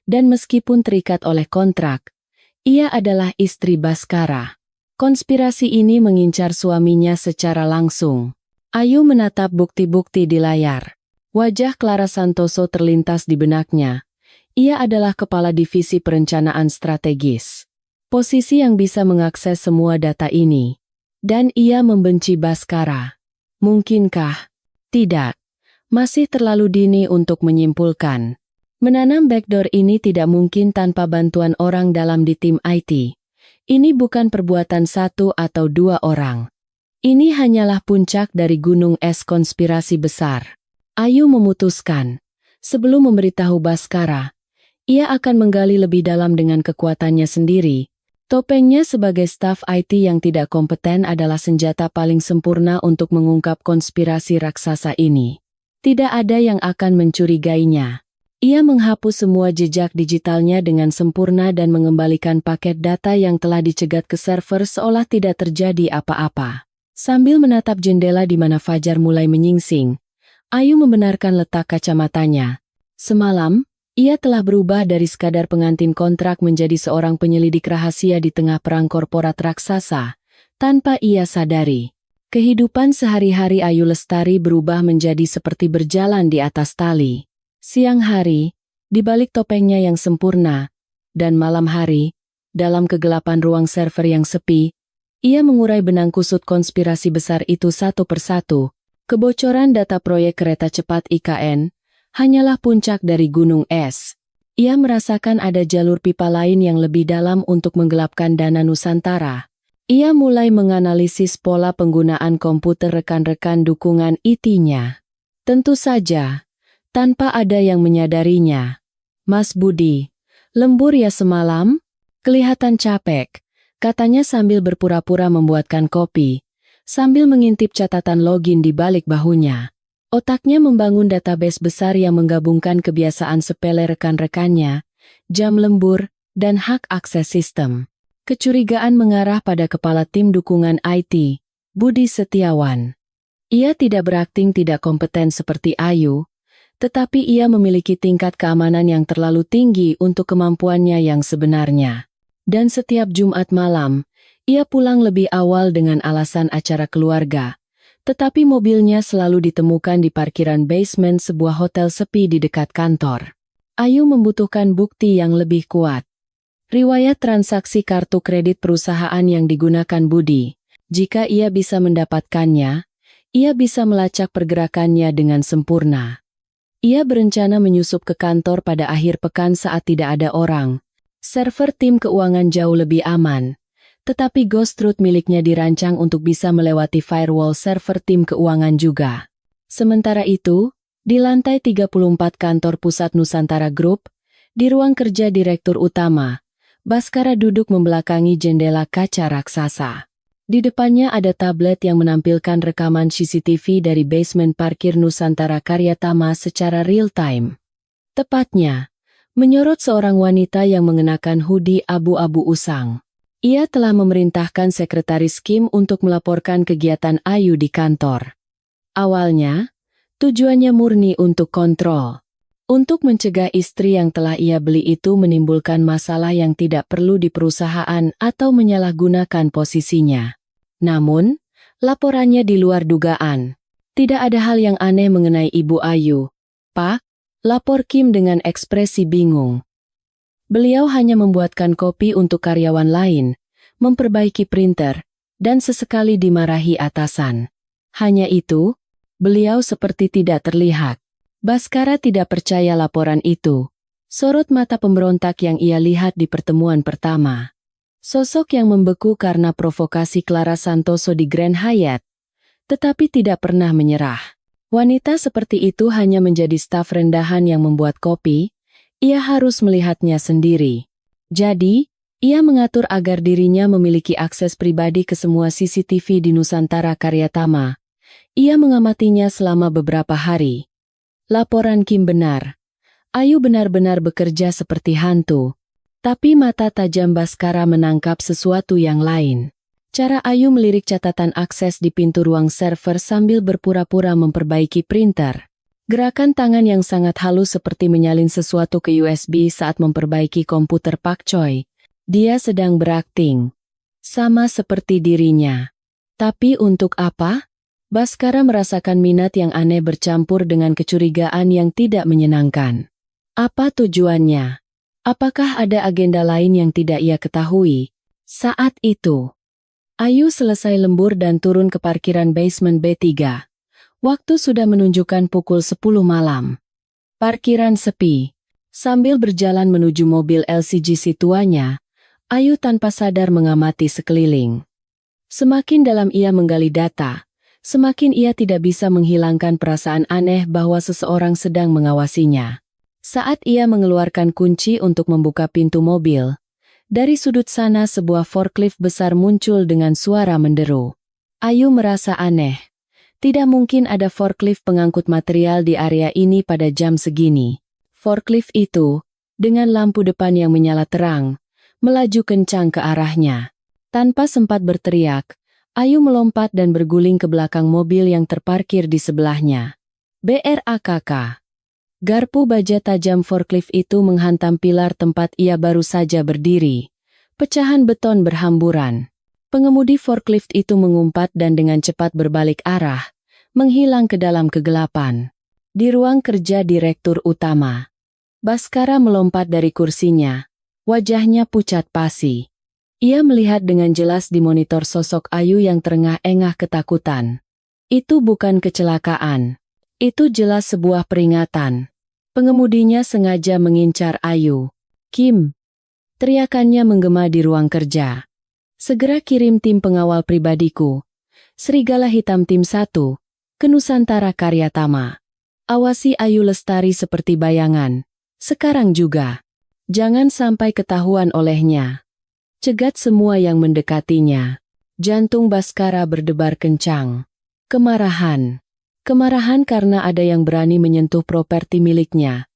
Dan meskipun terikat oleh kontrak, ia adalah istri Baskara. Konspirasi ini mengincar suaminya secara langsung. Ayu menatap bukti-bukti di layar. Wajah Clara Santoso terlintas di benaknya. Ia adalah kepala divisi perencanaan strategis. Posisi yang bisa mengakses semua data ini. Dan ia membenci Baskara. Mungkinkah? Tidak. Masih terlalu dini untuk menyimpulkan. Menanam backdoor ini tidak mungkin tanpa bantuan orang dalam di tim IT. Ini bukan perbuatan satu atau dua orang. Ini hanyalah puncak dari gunung es konspirasi besar. Ayu memutuskan, sebelum memberitahu Bhaskara, ia akan menggali lebih dalam dengan kekuatannya sendiri. Topengnya sebagai staf IT yang tidak kompeten adalah senjata paling sempurna untuk mengungkap konspirasi raksasa ini. Tidak ada yang akan mencurigainya. Ia menghapus semua jejak digitalnya dengan sempurna dan mengembalikan paket data yang telah dicegat ke server seolah tidak terjadi apa-apa. Sambil menatap jendela di mana fajar mulai menyingsing, Ayu membenarkan letak kacamatanya. Semalam, ia telah berubah dari sekadar pengantin kontrak menjadi seorang penyelidik rahasia di tengah perang korporat raksasa. Tanpa ia sadari, kehidupan sehari-hari Ayu Lestari berubah menjadi seperti berjalan di atas tali. Siang hari, di balik topengnya yang sempurna, dan malam hari, dalam kegelapan ruang server yang sepi, ia mengurai benang kusut konspirasi besar itu satu persatu. Kebocoran data proyek kereta cepat IKN hanyalah puncak dari gunung es. Ia merasakan ada jalur pipa lain yang lebih dalam untuk menggelapkan dana Nusantara. Ia mulai menganalisis pola penggunaan komputer rekan-rekan dukungan IT-nya. Tentu saja, tanpa ada yang menyadarinya. Mas Budi, lembur ya semalam? Kelihatan capek, katanya sambil berpura-pura membuatkan kopi, sambil mengintip catatan login di balik bahunya. Otaknya membangun database besar yang menggabungkan kebiasaan sepele rekan-rekannya, jam lembur, dan hak akses sistem. Kecurigaan mengarah pada kepala tim dukungan IT, Budi Setiawan. Ia tidak berakting tidak kompeten seperti Ayu, tetapi ia memiliki tingkat keamanan yang terlalu tinggi untuk kemampuannya yang sebenarnya. Dan setiap Jumat malam, ia pulang lebih awal dengan alasan acara keluarga. Tetapi mobilnya selalu ditemukan di parkiran basement sebuah hotel sepi di dekat kantor. Ayu membutuhkan bukti yang lebih kuat. Riwayat transaksi kartu kredit perusahaan yang digunakan Budi. Jika ia bisa mendapatkannya, ia bisa melacak pergerakannya dengan sempurna. Ia berencana menyusup ke kantor pada akhir pekan saat tidak ada orang. Server tim keuangan jauh lebih aman. Tetapi Ghost Root miliknya dirancang untuk bisa melewati firewall server tim keuangan juga. Sementara itu, di lantai 34 kantor pusat Nusantara Group, di ruang kerja Direktur Utama, Bhaskara duduk membelakangi jendela kaca raksasa. Di depannya ada tablet yang menampilkan rekaman CCTV dari basement parkir Nusantara Karyatama secara real-time. Tepatnya, menyorot seorang wanita yang mengenakan hoodie abu-abu usang. Ia telah memerintahkan sekretaris Kim untuk melaporkan kegiatan Ayu di kantor. Awalnya, tujuannya murni untuk kontrol. Untuk mencegah istri yang telah ia beli itu menimbulkan masalah yang tidak perlu di perusahaan atau menyalahgunakan posisinya. Namun, laporannya di luar dugaan. Tidak ada hal yang aneh mengenai Ibu Ayu. Pak, lapor Kim dengan ekspresi bingung. Beliau hanya membuatkan kopi untuk karyawan lain, memperbaiki printer, dan sesekali dimarahi atasan. Hanya itu, beliau seperti tidak terlihat. Bhaskara tidak percaya laporan itu. Sorot mata pemberontak yang ia lihat di pertemuan pertama. Sosok yang membeku karena provokasi Clara Santoso di Grand Hyatt, tetapi tidak pernah menyerah. Wanita seperti itu hanya menjadi staf rendahan yang membuat kopi, ia harus melihatnya sendiri. Jadi, ia mengatur agar dirinya memiliki akses pribadi ke semua CCTV di Nusantara Karyatama. Ia mengamatinya selama beberapa hari. Laporan Kim benar. Ayu benar-benar bekerja seperti hantu. Tapi mata tajam Bhaskara menangkap sesuatu yang lain. Cara Ayu melirik catatan akses di pintu ruang server sambil berpura-pura memperbaiki printer. Gerakan tangan yang sangat halus seperti menyalin sesuatu ke USB saat memperbaiki komputer Pak Choi. Dia sedang berakting. Sama seperti dirinya. Tapi untuk apa? Bhaskara merasakan minat yang aneh bercampur dengan kecurigaan yang tidak menyenangkan. Apa tujuannya? Apakah ada agenda lain yang tidak ia ketahui? Saat itu, Ayu selesai lembur dan turun ke parkiran basement B3. Waktu sudah menunjukkan pukul 10 malam. Parkiran sepi. Sambil berjalan menuju mobil LCGC tuanya, Ayu tanpa sadar mengamati sekeliling. Semakin dalam ia menggali data, semakin ia tidak bisa menghilangkan perasaan aneh bahwa seseorang sedang mengawasinya. Saat ia mengeluarkan kunci untuk membuka pintu mobil, dari sudut sana sebuah forklift besar muncul dengan suara menderu. Ayu merasa aneh. Tidak mungkin ada forklift pengangkut material di area ini pada jam segini. Forklift itu, dengan lampu depan yang menyala terang, melaju kencang ke arahnya. Tanpa sempat berteriak, Ayu melompat dan berguling ke belakang mobil yang terparkir di sebelahnya. BRAKK. Garpu baja tajam forklift itu menghantam pilar tempat ia baru saja berdiri. Pecahan beton berhamburan. Pengemudi forklift itu mengumpat dan dengan cepat berbalik arah, menghilang ke dalam kegelapan. Di ruang kerja direktur utama, Baskara melompat dari kursinya. Wajahnya pucat pasi. Ia melihat dengan jelas di monitor sosok Ayu yang terengah-engah ketakutan. Itu bukan kecelakaan. Itu jelas sebuah peringatan. Pengemudinya sengaja mengincar Ayu. Kim. Teriakannya menggema di ruang kerja. Segera kirim tim pengawal pribadiku. Serigala Hitam Tim 1. Ke Nusantara Karyatama. Awasi Ayu Lestari seperti bayangan. Sekarang juga. Jangan sampai ketahuan olehnya. Cegat semua yang mendekatinya. Jantung Baskara berdebar kencang. Kemarahan. Kemarahan karena ada yang berani menyentuh properti miliknya.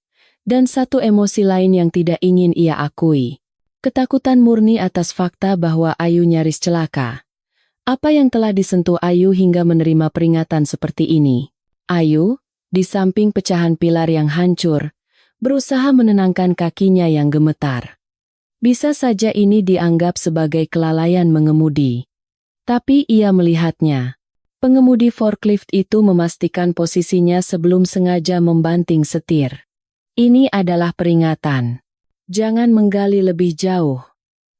Dan satu emosi lain yang tidak ingin ia akui. Ketakutan murni atas fakta bahwa Ayu nyaris celaka. Apa yang telah disentuh Ayu hingga menerima peringatan seperti ini? Ayu, di samping pecahan pilar yang hancur, berusaha menenangkan kakinya yang gemetar. Bisa saja ini dianggap sebagai kelalaian mengemudi. Tapi ia melihatnya. Pengemudi forklift itu memastikan posisinya sebelum sengaja membanting setir. Ini adalah peringatan. Jangan menggali lebih jauh.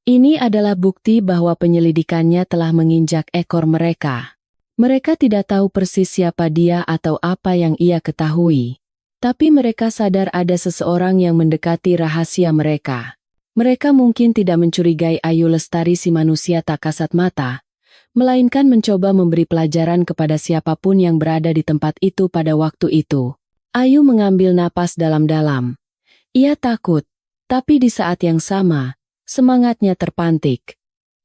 Ini adalah bukti bahwa penyelidikannya telah menginjak ekor mereka. Mereka tidak tahu persis siapa dia atau apa yang ia ketahui. Tapi mereka sadar ada seseorang yang mendekati rahasia mereka. Mereka mungkin tidak mencurigai Ayu Lestari si manusia tak kasat mata, melainkan mencoba memberi pelajaran kepada siapapun yang berada di tempat itu pada waktu itu. Ayu mengambil napas dalam-dalam. Ia takut, tapi di saat yang sama, semangatnya terpantik.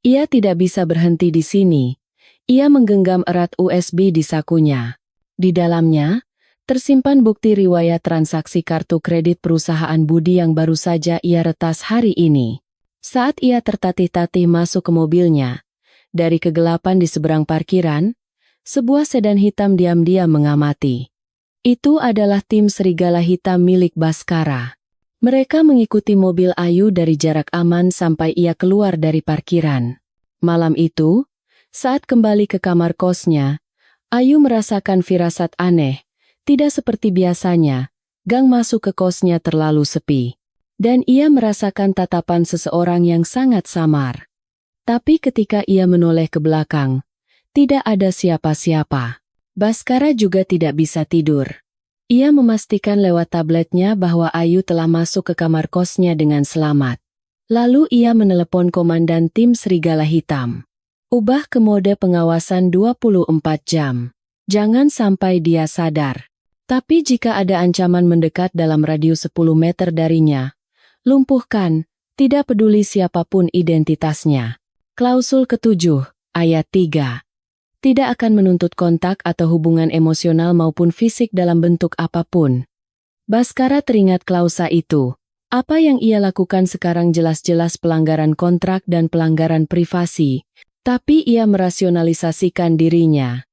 Ia tidak bisa berhenti di sini. Ia menggenggam erat USB di sakunya. Di dalamnya, tersimpan bukti riwayat transaksi kartu kredit perusahaan Budi yang baru saja ia retas hari ini. Saat ia tertatih-tatih masuk ke mobilnya, dari kegelapan di seberang parkiran, sebuah sedan hitam diam-diam mengamati. Itu adalah tim Serigala Hitam milik Baskara. Mereka mengikuti mobil Ayu dari jarak aman sampai ia keluar dari parkiran. Malam itu, saat kembali ke kamar kosnya, Ayu merasakan firasat aneh. Tidak seperti biasanya, gang masuk ke kosnya terlalu sepi. Dan ia merasakan tatapan seseorang yang sangat samar. Tapi ketika ia menoleh ke belakang, tidak ada siapa-siapa. Baskara juga tidak bisa tidur. Ia memastikan lewat tabletnya bahwa Ayu telah masuk ke kamar kosnya dengan selamat. Lalu ia menelepon komandan tim Serigala Hitam. Ubah ke mode pengawasan 24 jam. Jangan sampai dia sadar. Tapi jika ada ancaman mendekat dalam radius 10 meter darinya, lumpuhkan, tidak peduli siapapun identitasnya. Klausul ke-7, ayat 3. Tidak akan menuntut kontak atau hubungan emosional maupun fisik dalam bentuk apapun. Baskara teringat klausa itu. Apa yang ia lakukan sekarang jelas-jelas pelanggaran kontrak dan pelanggaran privasi, tapi ia merasionalisasikan dirinya.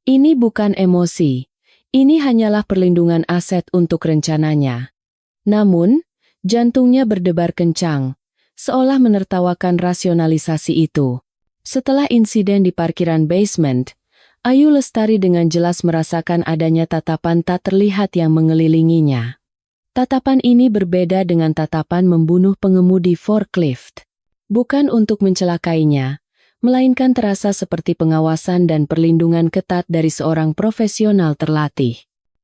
Ini bukan emosi. Ini hanyalah perlindungan aset untuk rencananya. Namun, jantungnya berdebar kencang, seolah menertawakan rasionalisasi itu. Setelah insiden di parkiran basement, Ayu Lestari dengan jelas merasakan adanya tatapan tak terlihat yang mengelilinginya. Tatapan ini berbeda dengan tatapan membunuh pengemudi forklift. Bukan untuk mencelakainya, melainkan terasa seperti pengawasan dan perlindungan ketat dari seorang profesional terlatih.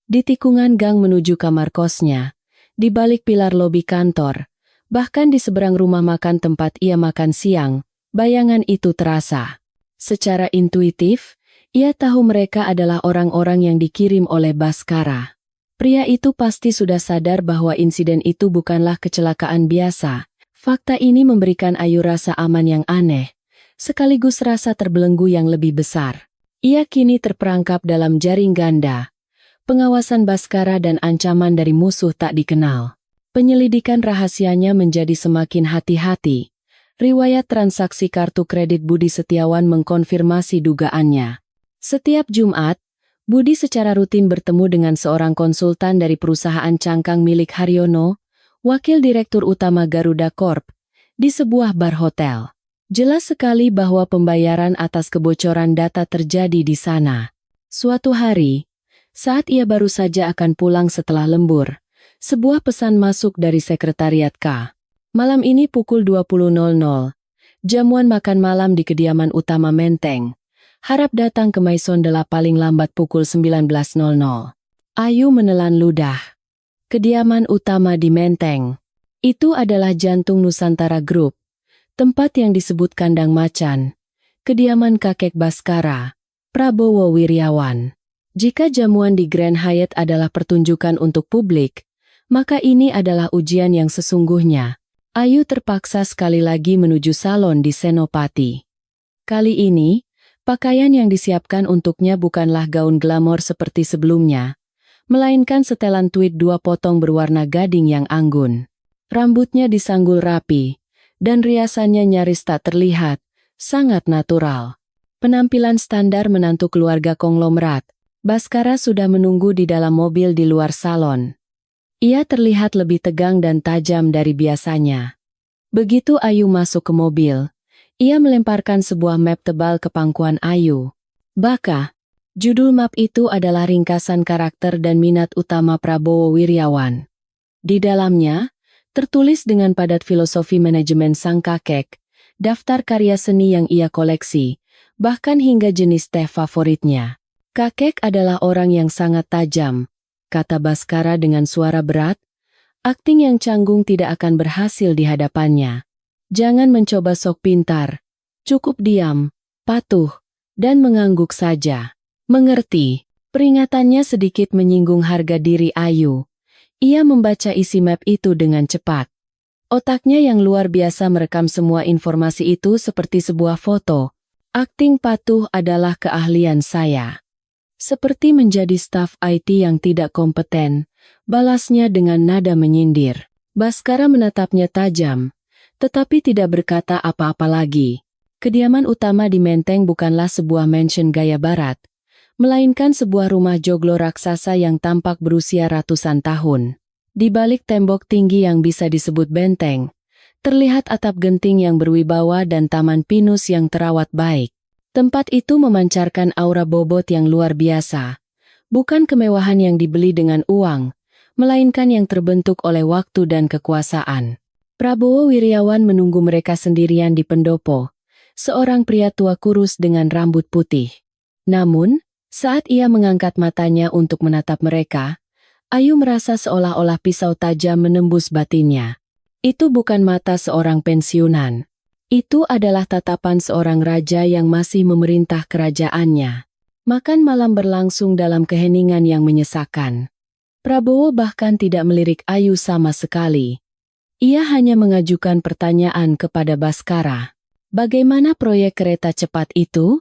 Di tikungan gang menuju kamar kosnya, di balik pilar lobi kantor, bahkan di seberang rumah makan tempat ia makan siang, bayangan itu terasa. Secara intuitif, ia tahu mereka adalah orang-orang yang dikirim oleh Bhaskara. Pria itu pasti sudah sadar bahwa insiden itu bukanlah kecelakaan biasa. Fakta ini memberikan Ayu rasa aman yang aneh, sekaligus rasa terbelenggu yang lebih besar. Ia kini terperangkap dalam jaring ganda, pengawasan Bhaskara dan ancaman dari musuh tak dikenal. Penyelidikan rahasianya menjadi semakin hati-hati. Riwayat transaksi kartu kredit Budi Setiawan mengkonfirmasi dugaannya. Setiap Jumat, Budi secara rutin bertemu dengan seorang konsultan dari perusahaan cangkang milik Haryono, Wakil Direktur Utama Garuda Corp, di sebuah bar hotel. Jelas sekali bahwa pembayaran atas kebocoran data terjadi di sana. Suatu hari, saat ia baru saja akan pulang setelah lembur, sebuah pesan masuk dari sekretariat K. Malam ini pukul 20.00, jamuan makan malam di kediaman utama Menteng. Harap datang ke Maison de la paling lambat pukul 19.00. Ayu menelan ludah. Kediaman utama di Menteng. Itu adalah jantung Nusantara Group, tempat yang disebut kandang macan. Kediaman kakek Bhaskara, Prabowo Wiryawan. Jika jamuan di Grand Hyatt adalah pertunjukan untuk publik, maka ini adalah ujian yang sesungguhnya. Ayu terpaksa sekali lagi menuju salon di Senopati. Kali ini, pakaian yang disiapkan untuknya bukanlah gaun glamor seperti sebelumnya, melainkan setelan tweed 2 potong berwarna gading yang anggun. Rambutnya disanggul rapi, dan riasannya nyaris tak terlihat, sangat natural. Penampilan standar menantu keluarga konglomerat, Bhaskara sudah menunggu di dalam mobil di luar salon. Ia terlihat lebih tegang dan tajam dari biasanya. Begitu Ayu masuk ke mobil, ia melemparkan sebuah map tebal ke pangkuan Ayu. Baka, judul map itu adalah ringkasan karakter dan minat utama Prabowo Wiryawan. Di dalamnya, tertulis dengan padat filosofi manajemen sang kakek, daftar karya seni yang ia koleksi, bahkan hingga jenis teh favoritnya. Kakek adalah orang yang sangat tajam, kata Bhaskara dengan suara berat. Akting yang canggung tidak akan berhasil di hadapannya. Jangan mencoba sok pintar, cukup diam, patuh, dan mengangguk saja. Mengerti, peringatannya sedikit menyinggung harga diri Ayu. Ia membaca isi map itu dengan cepat. Otaknya yang luar biasa merekam semua informasi itu seperti sebuah foto. Akting patuh adalah keahlian saya. Seperti menjadi staf IT yang tidak kompeten, balasnya dengan nada menyindir. Bhaskara menatapnya tajam, tetapi tidak berkata apa-apa lagi. Kediaman utama di Menteng bukanlah sebuah mansion gaya barat, melainkan sebuah rumah joglo raksasa yang tampak berusia ratusan tahun. Di balik tembok tinggi yang bisa disebut benteng, terlihat atap genting yang berwibawa dan taman pinus yang terawat baik. Tempat itu memancarkan aura bobot yang luar biasa. Bukan kemewahan yang dibeli dengan uang, melainkan yang terbentuk oleh waktu dan kekuasaan. Prabowo Wiryawan menunggu mereka sendirian di pendopo, seorang pria tua kurus dengan rambut putih. Namun, saat ia mengangkat matanya untuk menatap mereka, Ayu merasa seolah-olah pisau tajam menembus batinnya. Itu bukan mata seorang pensiunan. Itu adalah tatapan seorang raja yang masih memerintah kerajaannya. Makan malam berlangsung dalam keheningan yang menyesakan. Prabowo bahkan tidak melirik Ayu sama sekali. Ia hanya mengajukan pertanyaan kepada Bhaskara. Bagaimana proyek kereta cepat itu?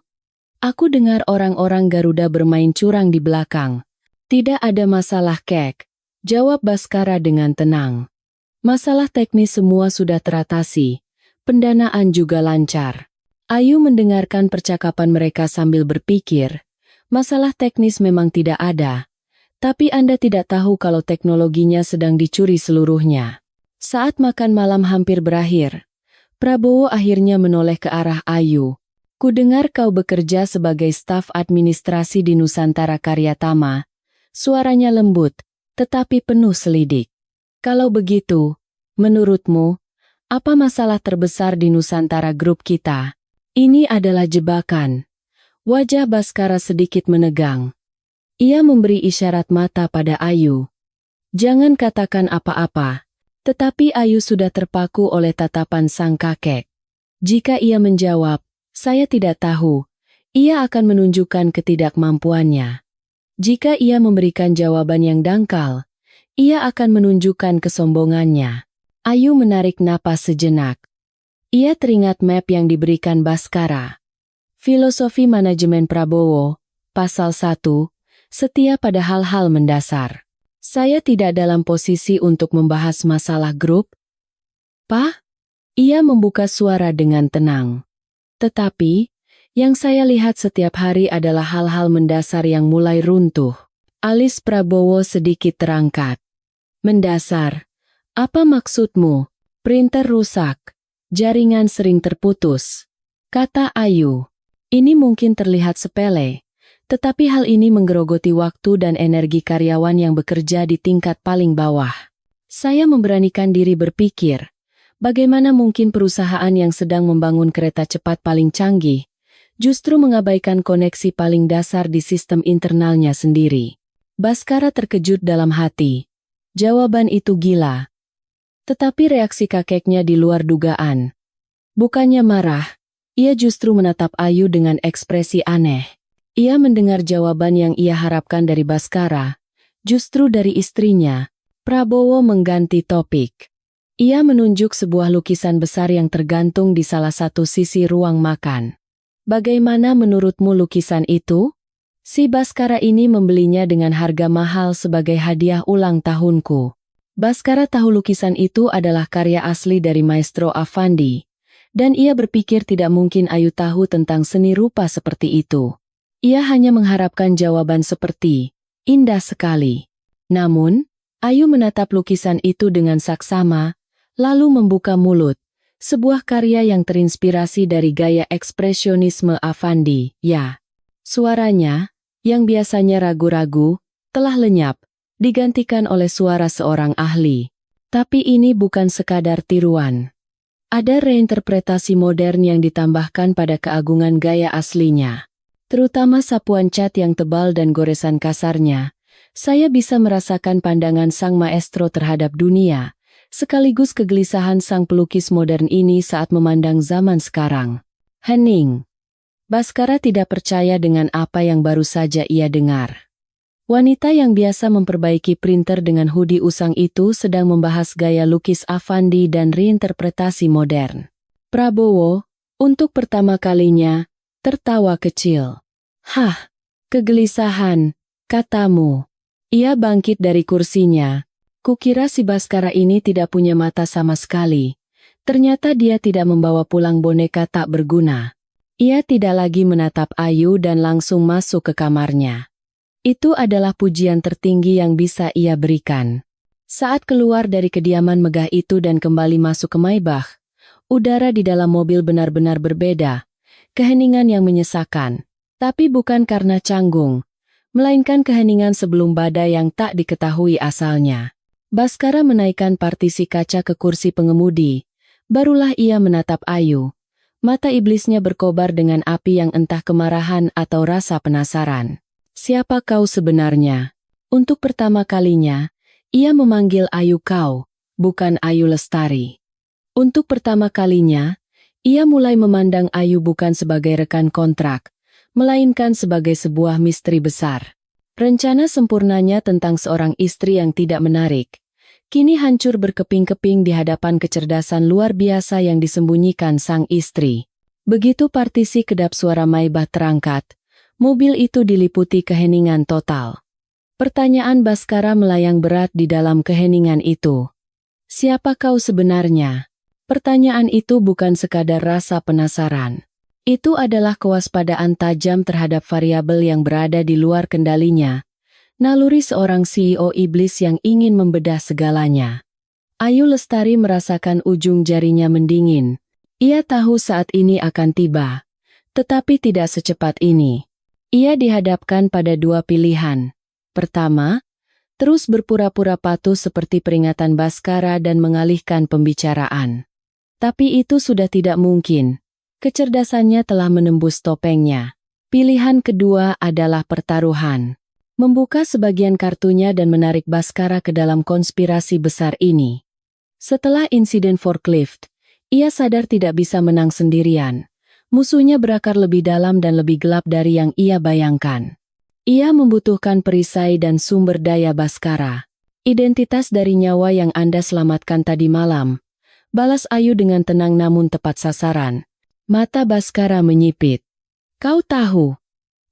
Aku dengar orang-orang Garuda bermain curang di belakang. Tidak ada masalah, Kek, jawab Bhaskara dengan tenang. Masalah teknis semua sudah teratasi. Pendanaan juga lancar. Ayu mendengarkan percakapan mereka sambil berpikir, masalah teknis memang tidak ada, tapi Anda tidak tahu kalau teknologinya sedang dicuri seluruhnya. Saat makan malam hampir berakhir, Prabowo akhirnya menoleh ke arah Ayu. Kudengar kau bekerja sebagai staf administrasi di Nusantara Karyatama. Suaranya lembut, tetapi penuh selidik. Kalau begitu, menurutmu, apa masalah terbesar di Nusantara Group kita? Ini adalah jebakan. Wajah Bhaskara sedikit menegang. Ia memberi isyarat mata pada Ayu. Jangan katakan apa-apa. Tetapi Ayu sudah terpaku oleh tatapan sang kakek. Jika ia menjawab, saya tidak tahu, ia akan menunjukkan ketidakmampuannya. Jika ia memberikan jawaban yang dangkal, ia akan menunjukkan kesombongannya. Ayu menarik napas sejenak. Ia teringat map yang diberikan Baskara. Filosofi Manajemen Prabowo, Pasal 1, setia pada hal-hal mendasar. Saya tidak dalam posisi untuk membahas masalah grup. Pak? Ia membuka suara dengan tenang. Tetapi, yang saya lihat setiap hari adalah hal-hal mendasar yang mulai runtuh. Alis Prabowo sedikit terangkat. Mendasar? Apa maksudmu? Printer rusak. Jaringan sering terputus. Kata Ayu. Ini mungkin terlihat sepele. Tetapi hal ini menggerogoti waktu dan energi karyawan yang bekerja di tingkat paling bawah. Saya memberanikan diri berpikir, bagaimana mungkin perusahaan yang sedang membangun kereta cepat paling canggih, justru mengabaikan koneksi paling dasar di sistem internalnya sendiri. Baskara terkejut dalam hati. Jawaban itu gila. Tetapi reaksi kakeknya di luar dugaan. Bukannya marah, ia justru menatap Ayu dengan ekspresi aneh. Ia mendengar jawaban yang ia harapkan dari Baskara, justru dari istrinya. Prabowo mengganti topik. Ia menunjuk sebuah lukisan besar yang tergantung di salah satu sisi ruang makan. Bagaimana menurutmu lukisan itu? Si Baskara ini membelinya dengan harga mahal sebagai hadiah ulang tahunku. Baskara tahu lukisan itu adalah karya asli dari Maestro Affandi, dan ia berpikir tidak mungkin Ayu tahu tentang seni rupa seperti itu. Ia hanya mengharapkan jawaban seperti, indah sekali. Namun, Ayu menatap lukisan itu dengan saksama, lalu membuka mulut. Sebuah karya yang terinspirasi dari gaya ekspresionisme Affandi, ya. Suaranya, yang biasanya ragu-ragu, telah lenyap, digantikan oleh suara seorang ahli. Tapi ini bukan sekadar tiruan. Ada reinterpretasi modern yang ditambahkan pada keagungan gaya aslinya. Terutama sapuan cat yang tebal dan goresan kasarnya, saya bisa merasakan pandangan sang maestro terhadap dunia, sekaligus kegelisahan sang pelukis modern ini saat memandang zaman sekarang. Hening. Baskara tidak percaya dengan apa yang baru saja ia dengar. Wanita yang biasa memperbaiki printer dengan hoodie usang itu sedang membahas gaya lukis Affandi dan reinterpretasi modern. Prabowo, untuk pertama kalinya, tertawa kecil. Hah, kegelisahan, katamu. Ia bangkit dari kursinya. Kukira si Baskara ini tidak punya mata sama sekali. Ternyata dia tidak membawa pulang boneka tak berguna. Ia tidak lagi menatap Ayu dan langsung masuk ke kamarnya. Itu adalah pujian tertinggi yang bisa ia berikan. Saat keluar dari kediaman megah itu dan kembali masuk ke Maybach, udara di dalam mobil benar-benar berbeda. Keheningan yang menyesakan, tapi bukan karena canggung, melainkan keheningan sebelum badai yang tak diketahui asalnya. Baskara menaikkan partisi kaca ke kursi pengemudi, barulah ia menatap Ayu. Mata iblisnya berkobar dengan api yang entah kemarahan atau rasa penasaran. Siapa kau sebenarnya? Untuk pertama kalinya, ia memanggil Ayu kau, bukan Ayu Lestari. Untuk pertama kalinya, ia mulai memandang Ayu bukan sebagai rekan kontrak, melainkan sebagai sebuah misteri besar. Rencana sempurnanya tentang seorang istri yang tidak menarik, kini hancur berkeping-keping di hadapan kecerdasan luar biasa yang disembunyikan sang istri. Begitu partisi kedap suara Maybach terangkat, mobil itu diliputi keheningan total. Pertanyaan Baskara melayang berat di dalam keheningan itu. Siapa kau sebenarnya? Pertanyaan itu bukan sekadar rasa penasaran. Itu adalah kewaspadaan tajam terhadap variabel yang berada di luar kendalinya. Naluri seorang CEO iblis yang ingin membedah segalanya. Ayu Lestari merasakan ujung jarinya mendingin. Ia tahu saat ini akan tiba. Tetapi tidak secepat ini. Ia dihadapkan pada dua pilihan. Pertama, terus berpura-pura patuh seperti peringatan Baskara dan mengalihkan pembicaraan. Tapi itu sudah tidak mungkin. Kecerdasannya telah menembus topengnya. Pilihan kedua adalah pertaruhan. membuka sebagian kartunya dan menarik Bhaskara ke dalam konspirasi besar ini. Setelah insiden forklift, ia sadar tidak bisa menang sendirian. Musuhnya berakar lebih dalam dan lebih gelap dari yang ia bayangkan. Ia membutuhkan perisai dan sumber daya Bhaskara. Identitas dari nyawa yang Anda selamatkan tadi malam, balas Ayu dengan tenang namun tepat sasaran. Mata Bhaskara menyipit. Kau tahu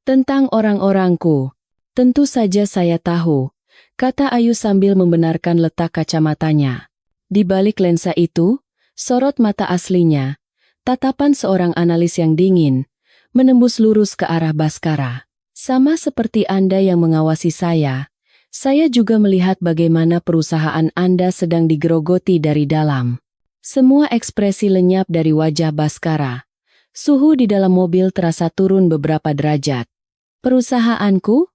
tentang orang-orangku? Tentu saja saya tahu, kata Ayu sambil membenarkan letak kacamatanya. Di balik lensa itu, sorot mata aslinya, tatapan seorang analis yang dingin, menembus lurus ke arah Bhaskara. Sama seperti Anda yang mengawasi saya juga melihat bagaimana perusahaan Anda sedang digerogoti dari dalam. Semua ekspresi lenyap dari wajah Bhaskara. Suhu di dalam mobil terasa turun beberapa derajat. Perusahaanku?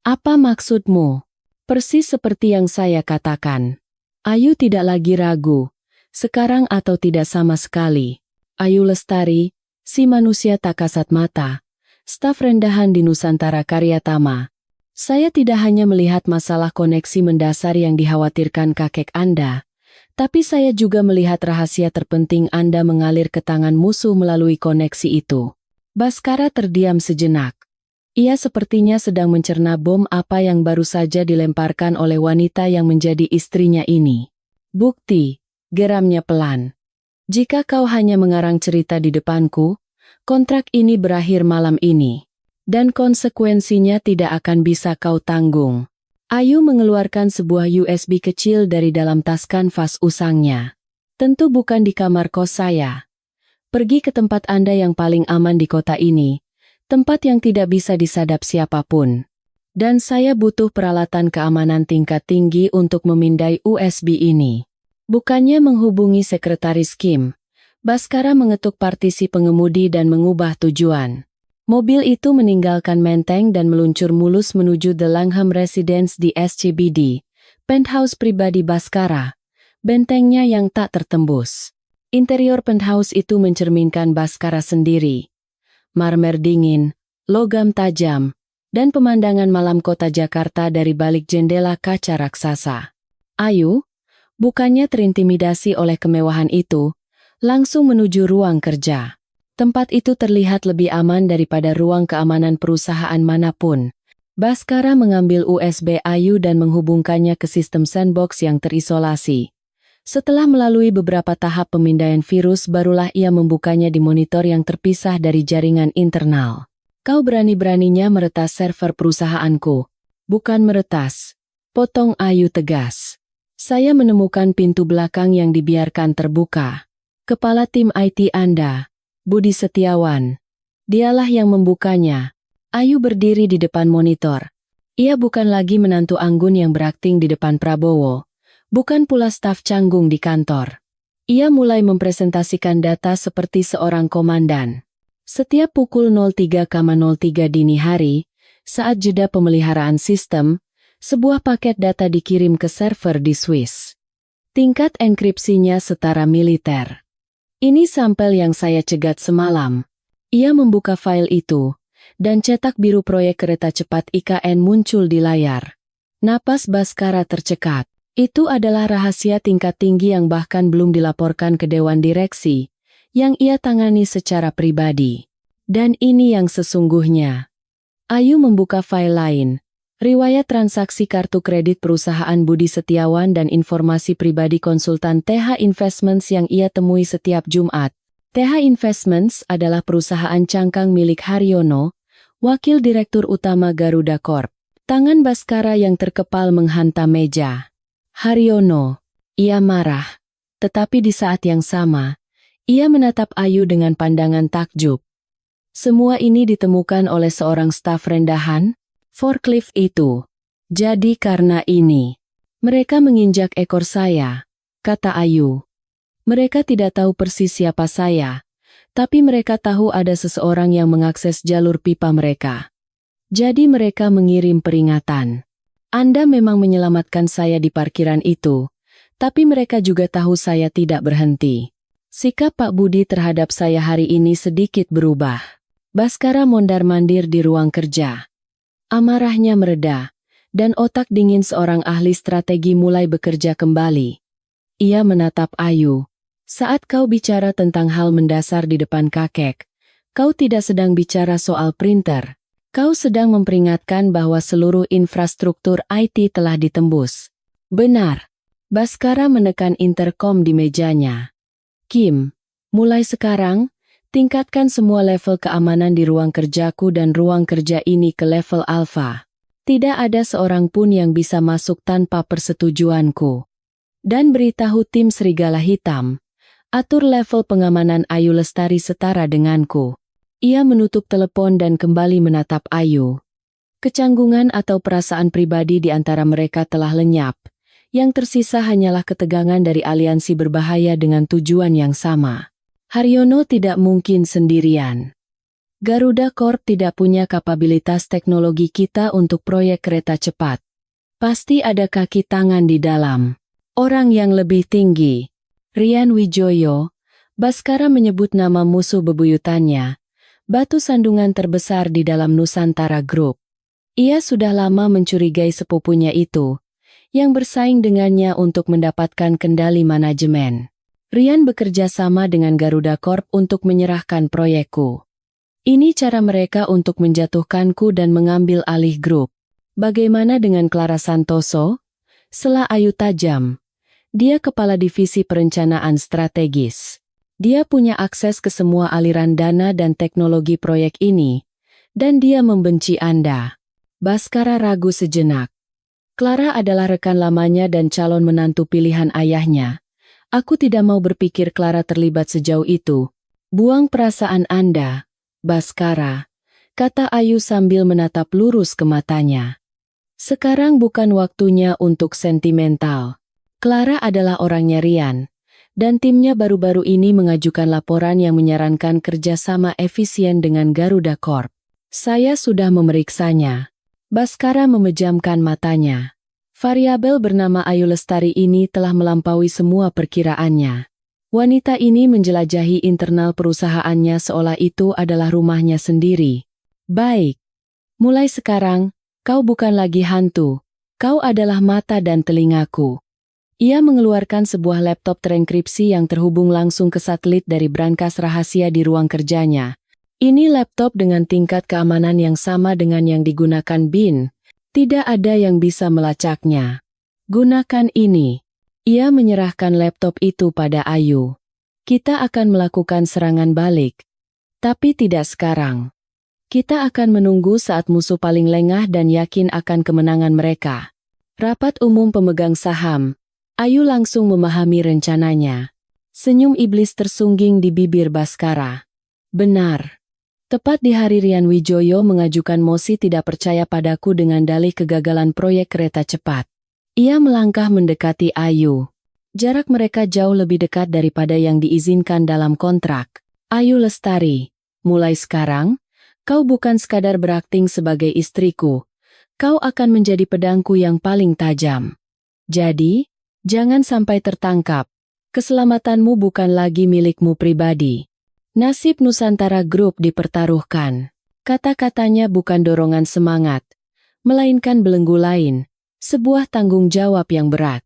Apa maksudmu? Persis seperti yang saya katakan. Ayu tidak lagi ragu. Sekarang atau tidak sama sekali. Ayu Lestari, si manusia tak kasat mata. Staf rendahan di Nusantara Karyatama. Saya tidak hanya melihat masalah koneksi mendasar yang dikhawatirkan kakek Anda, tapi saya juga melihat rahasia terpenting Anda mengalir ke tangan musuh melalui koneksi itu. Bhaskara terdiam sejenak. Ia sepertinya sedang mencerna bom apa yang baru saja dilemparkan oleh wanita yang menjadi istrinya ini. Bukti, geramnya pelan. Jika kau hanya mengarang cerita di depanku, kontrak ini berakhir malam ini. Dan konsekuensinya tidak akan bisa kau tanggung. Ayu mengeluarkan sebuah USB kecil dari dalam tas kanvas usangnya. Tentu bukan di kamar kos saya. Pergi ke tempat Anda yang paling aman di kota ini, tempat yang tidak bisa disadap siapapun. Dan saya butuh peralatan keamanan tingkat tinggi untuk memindai USB ini. Bukannya menghubungi sekretaris Kim, Bhaskara mengetuk partisi pengemudi dan mengubah tujuan. Mobil itu meninggalkan Menteng dan meluncur mulus menuju The Langham Residence di SCBD, penthouse pribadi Bhaskara, bentengnya yang tak tertembus. Interior penthouse itu mencerminkan Bhaskara sendiri. Marmer dingin, logam tajam, dan pemandangan malam kota Jakarta dari balik jendela kaca raksasa. Ayu, bukannya terintimidasi oleh kemewahan itu, langsung menuju ruang kerja. Tempat itu terlihat lebih aman daripada ruang keamanan perusahaan manapun. Bhaskara mengambil USB Ayu dan menghubungkannya ke sistem sandbox yang terisolasi. Setelah melalui beberapa tahap pemindaian virus, barulah ia membukanya di monitor yang terpisah dari jaringan internal. Kau berani-beraninya meretas server perusahaanku. Bukan meretas, potong Ayu tegas. Saya menemukan pintu belakang yang dibiarkan terbuka. Kepala tim IT Anda, Budi Setiawan. Dialah yang membukanya. Ayu berdiri di depan monitor. Ia bukan lagi menantu anggun yang berakting di depan Prabowo. Bukan pula staf canggung di kantor. Ia mulai mempresentasikan data seperti seorang komandan. Setiap pukul 03.03 dini hari, saat jeda pemeliharaan sistem, sebuah paket data dikirim ke server di Swiss. Tingkat enkripsinya setara militer. Ini sampel yang saya cegat semalam. Ia membuka file itu, dan cetak biru proyek kereta cepat IKN muncul di layar. Napas Bhaskara tercekat. Itu adalah rahasia tingkat tinggi yang bahkan belum dilaporkan ke Dewan Direksi, yang ia tangani secara pribadi. Dan ini yang sesungguhnya. Ayu membuka file lain. Riwayat transaksi kartu kredit perusahaan Budi Setiawan dan informasi pribadi konsultan TH Investments yang ia temui setiap Jumat. TH Investments adalah perusahaan cangkang milik Haryono, wakil direktur utama Garuda Corp. Tangan Bhaskara yang terkepal menghantam meja. Haryono. Ia marah. Tetapi di saat yang sama, ia menatap Ayu dengan pandangan takjub. Semua ini ditemukan oleh seorang staf rendahan forklift itu. Jadi karena ini, mereka menginjak ekor saya, kata Ayu. Mereka tidak tahu persis siapa saya, tapi mereka tahu ada seseorang yang mengakses jalur pipa mereka. Jadi mereka mengirim peringatan. Anda memang menyelamatkan saya di parkiran itu, tapi mereka juga tahu saya tidak berhenti. Sikap Pak Budi terhadap saya hari ini sedikit berubah. Bhaskara mondar-mandir di ruang kerja. Amarahnya mereda, dan otak dingin seorang ahli strategi mulai bekerja kembali. Ia menatap Ayu. Saat kau bicara tentang hal mendasar di depan kakek, kau tidak sedang bicara soal printer. Kau sedang memperingatkan bahwa seluruh infrastruktur IT telah ditembus. Benar. Baskara menekan interkom di mejanya. Kim, mulai sekarang, tingkatkan semua level keamanan di ruang kerjaku dan ruang kerja ini ke level alfa. Tidak ada seorang pun yang bisa masuk tanpa persetujuanku. Dan beritahu tim Serigala Hitam, atur level pengamanan Ayu Lestari setara denganku. Ia menutup telepon dan kembali menatap Ayu. Kecanggungan atau perasaan pribadi di antara mereka telah lenyap. Yang tersisa hanyalah ketegangan dari aliansi berbahaya dengan tujuan yang sama. Haryono tidak mungkin sendirian. Garuda Corp tidak punya kapabilitas teknologi kita untuk proyek kereta cepat. Pasti ada kaki tangan di dalam. Orang yang lebih tinggi. Rian Wijoyo, Baskara menyebut nama musuh bebuyutannya, batu sandungan terbesar di dalam Nusantara Group. Ia sudah lama mencurigai sepupunya itu, yang bersaing dengannya untuk mendapatkan kendali manajemen. Rian bekerja sama dengan Garuda Corp untuk menyerahkan proyekku. Ini cara mereka untuk menjatuhkanku dan mengambil alih grup. Bagaimana dengan Clara Santoso? Sela Ayu tajam. Dia kepala divisi perencanaan strategis. Dia punya akses ke semua aliran dana dan teknologi proyek ini. Dan dia membenci Anda. Baskara ragu sejenak. Clara adalah rekan lamanya dan calon menantu pilihan ayahnya. Aku tidak mau berpikir Clara terlibat sejauh itu. Buang perasaan Anda, Baskara, kata Ayu sambil menatap lurus ke matanya. Sekarang bukan waktunya untuk sentimental. Clara adalah orangnya Rian, dan timnya baru-baru ini mengajukan laporan yang menyarankan kerjasama efisien dengan Garuda Corp. Saya sudah memeriksanya. Baskara memejamkan matanya. Variabel bernama Ayu Lestari ini telah melampaui semua perkiraannya. Wanita ini menjelajahi internal perusahaannya seolah itu adalah rumahnya sendiri. Baik. Mulai sekarang, kau bukan lagi hantu. Kau adalah mata dan telingaku. Ia mengeluarkan sebuah laptop terenkripsi yang terhubung langsung ke satelit dari brankas rahasia di ruang kerjanya. Ini laptop dengan tingkat keamanan yang sama dengan yang digunakan Bin. Tidak ada yang bisa melacaknya. Gunakan ini. Ia menyerahkan laptop itu pada Ayu. Kita akan melakukan serangan balik. Tapi tidak sekarang. Kita akan menunggu saat musuh paling lengah dan yakin akan kemenangan mereka. Rapat umum pemegang saham. Ayu langsung memahami rencananya. Senyum iblis tersungging di bibir Baskara. Benar. Tepat di hari Rian Wijoyo mengajukan mosi tidak percaya padaku dengan dalih kegagalan proyek kereta cepat. Ia melangkah mendekati Ayu. Jarak mereka jauh lebih dekat daripada yang diizinkan dalam kontrak. Ayu Lestari, mulai sekarang, kau bukan sekadar berakting sebagai istriku. Kau akan menjadi pedangku yang paling tajam. Jadi, jangan sampai tertangkap. Keselamatanmu bukan lagi milikmu pribadi. Nasib Nusantara Group dipertaruhkan. Kata-katanya bukan dorongan semangat, melainkan belenggu lain, sebuah tanggung jawab yang berat.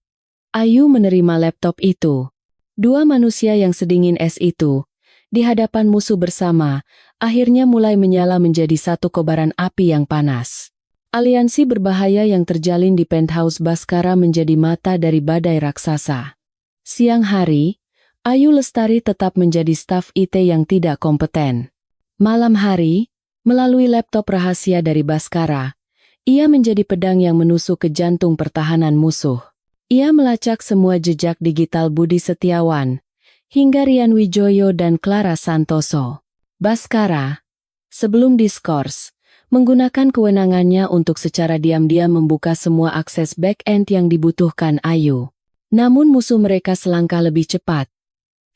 Ayu menerima laptop itu. Dua manusia yang sedingin es itu, di hadapan musuh bersama, akhirnya mulai menyala menjadi satu kobaran api yang panas. Aliansi berbahaya yang terjalin di penthouse Baskara menjadi mata dari badai raksasa. Siang hari, Ayu Lestari tetap menjadi staf IT yang tidak kompeten. Malam hari, melalui laptop rahasia dari Baskara, ia menjadi pedang yang menusuk ke jantung pertahanan musuh. Ia melacak semua jejak digital Budi Setiawan, hingga Rian Wijoyo dan Clara Santoso. Baskara, sebelum diskors, menggunakan kewenangannya untuk secara diam-diam membuka semua akses back-end yang dibutuhkan Ayu. Namun musuh mereka selangkah lebih cepat.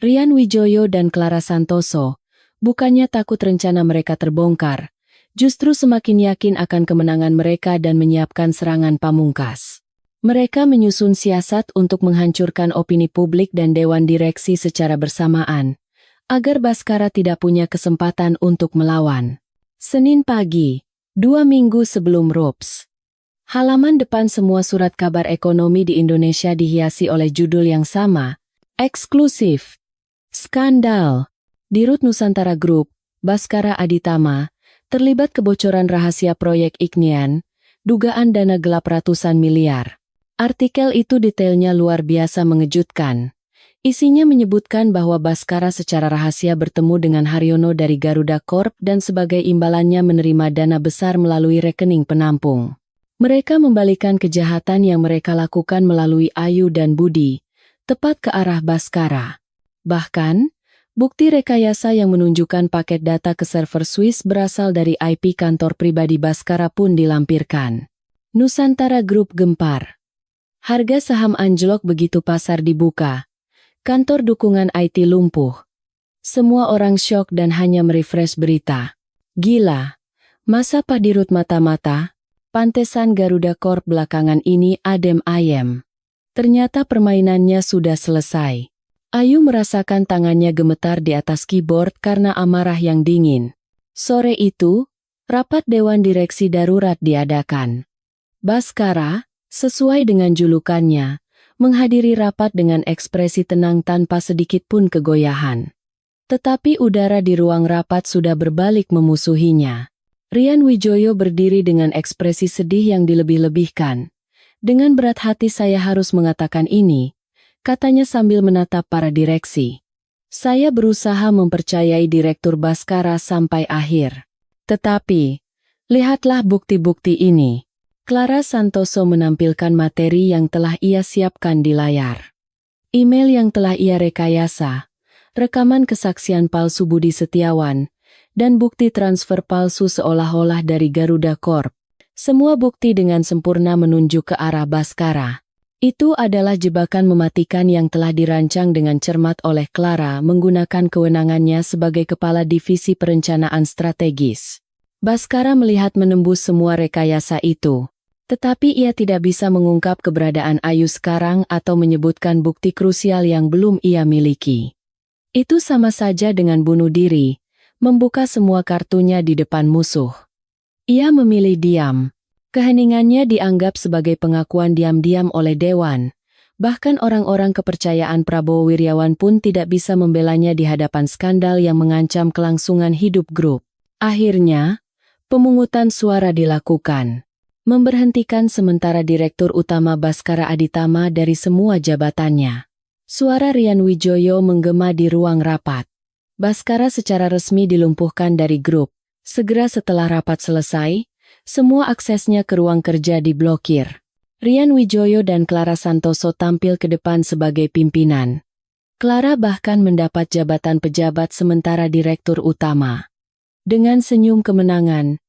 Rian Wijoyo dan Clara Santoso, bukannya takut rencana mereka terbongkar, justru semakin yakin akan kemenangan mereka dan menyiapkan serangan pamungkas. Mereka menyusun siasat untuk menghancurkan opini publik dan dewan direksi secara bersamaan, agar Baskara tidak punya kesempatan untuk melawan. Senin pagi, 2 minggu sebelum RUPS. Halaman depan semua surat kabar ekonomi di Indonesia dihiasi oleh judul yang sama, eksklusif. Skandal. Dirut Nusantara Group, Baskara Aditama, terlibat kebocoran rahasia proyek Ignian, dugaan dana gelap ratusan miliar. Artikel itu detailnya luar biasa mengejutkan. Isinya menyebutkan bahwa Baskara secara rahasia bertemu dengan Haryono dari Garuda Corp dan sebagai imbalannya menerima dana besar melalui rekening penampung. Mereka membalikan kejahatan yang mereka lakukan melalui Ayu dan Budi, tepat ke arah Baskara. Bahkan, bukti rekayasa yang menunjukkan paket data ke server Swiss berasal dari IP kantor pribadi Baskara pun dilampirkan. Nusantara Group gempar. Harga saham anjlok begitu pasar dibuka. Kantor dukungan IT lumpuh. Semua orang syok dan hanya merefresh berita. Gila. Masa Pak Dirut mata-mata? Pantesan Garuda Corp belakangan ini adem ayem. Ternyata permainannya sudah selesai. Ayu merasakan tangannya gemetar di atas keyboard karena amarah yang dingin. Sore itu, rapat Dewan Direksi Darurat diadakan. Baskara, sesuai dengan julukannya, menghadiri rapat dengan ekspresi tenang tanpa sedikit pun kegoyahan. Tetapi udara di ruang rapat sudah berbalik memusuhinya. Rian Wijoyo berdiri dengan ekspresi sedih yang dilebih-lebihkan. Dengan berat hati saya harus mengatakan ini, katanya sambil menatap para direksi. Saya berusaha mempercayai Direktur Baskara sampai akhir. Tetapi, lihatlah bukti-bukti ini. Clara Santoso menampilkan materi yang telah ia siapkan di layar. Email yang telah ia rekayasa, rekaman kesaksian palsu Budi Setiawan, dan bukti transfer palsu seolah-olah dari Garuda Corp. Semua bukti dengan sempurna menunjuk ke arah Baskara. Itu adalah jebakan mematikan yang telah dirancang dengan cermat oleh Clara menggunakan kewenangannya sebagai Kepala Divisi Perencanaan Strategis. Baskara melihat menembus semua rekayasa itu. Tetapi ia tidak bisa mengungkap keberadaan Ayu sekarang atau menyebutkan bukti krusial yang belum ia miliki. Itu sama saja dengan bunuh diri, membuka semua kartunya di depan musuh. Ia memilih diam. Keheningannya dianggap sebagai pengakuan diam-diam oleh Dewan. Bahkan orang-orang kepercayaan Prabowo Wiryawan pun tidak bisa membelanya di hadapan skandal yang mengancam kelangsungan hidup grup. Akhirnya, pemungutan suara dilakukan. Memberhentikan sementara Direktur Utama Baskara Aditama dari semua jabatannya. Suara Rian Wijoyo menggema di ruang rapat. Baskara secara resmi dilumpuhkan dari grup. Segera setelah rapat selesai, semua aksesnya ke ruang kerja diblokir. Rian Wijoyo dan Clara Santoso tampil ke depan sebagai pimpinan. Clara bahkan mendapat jabatan pejabat sementara Direktur Utama. Dengan senyum kemenangan,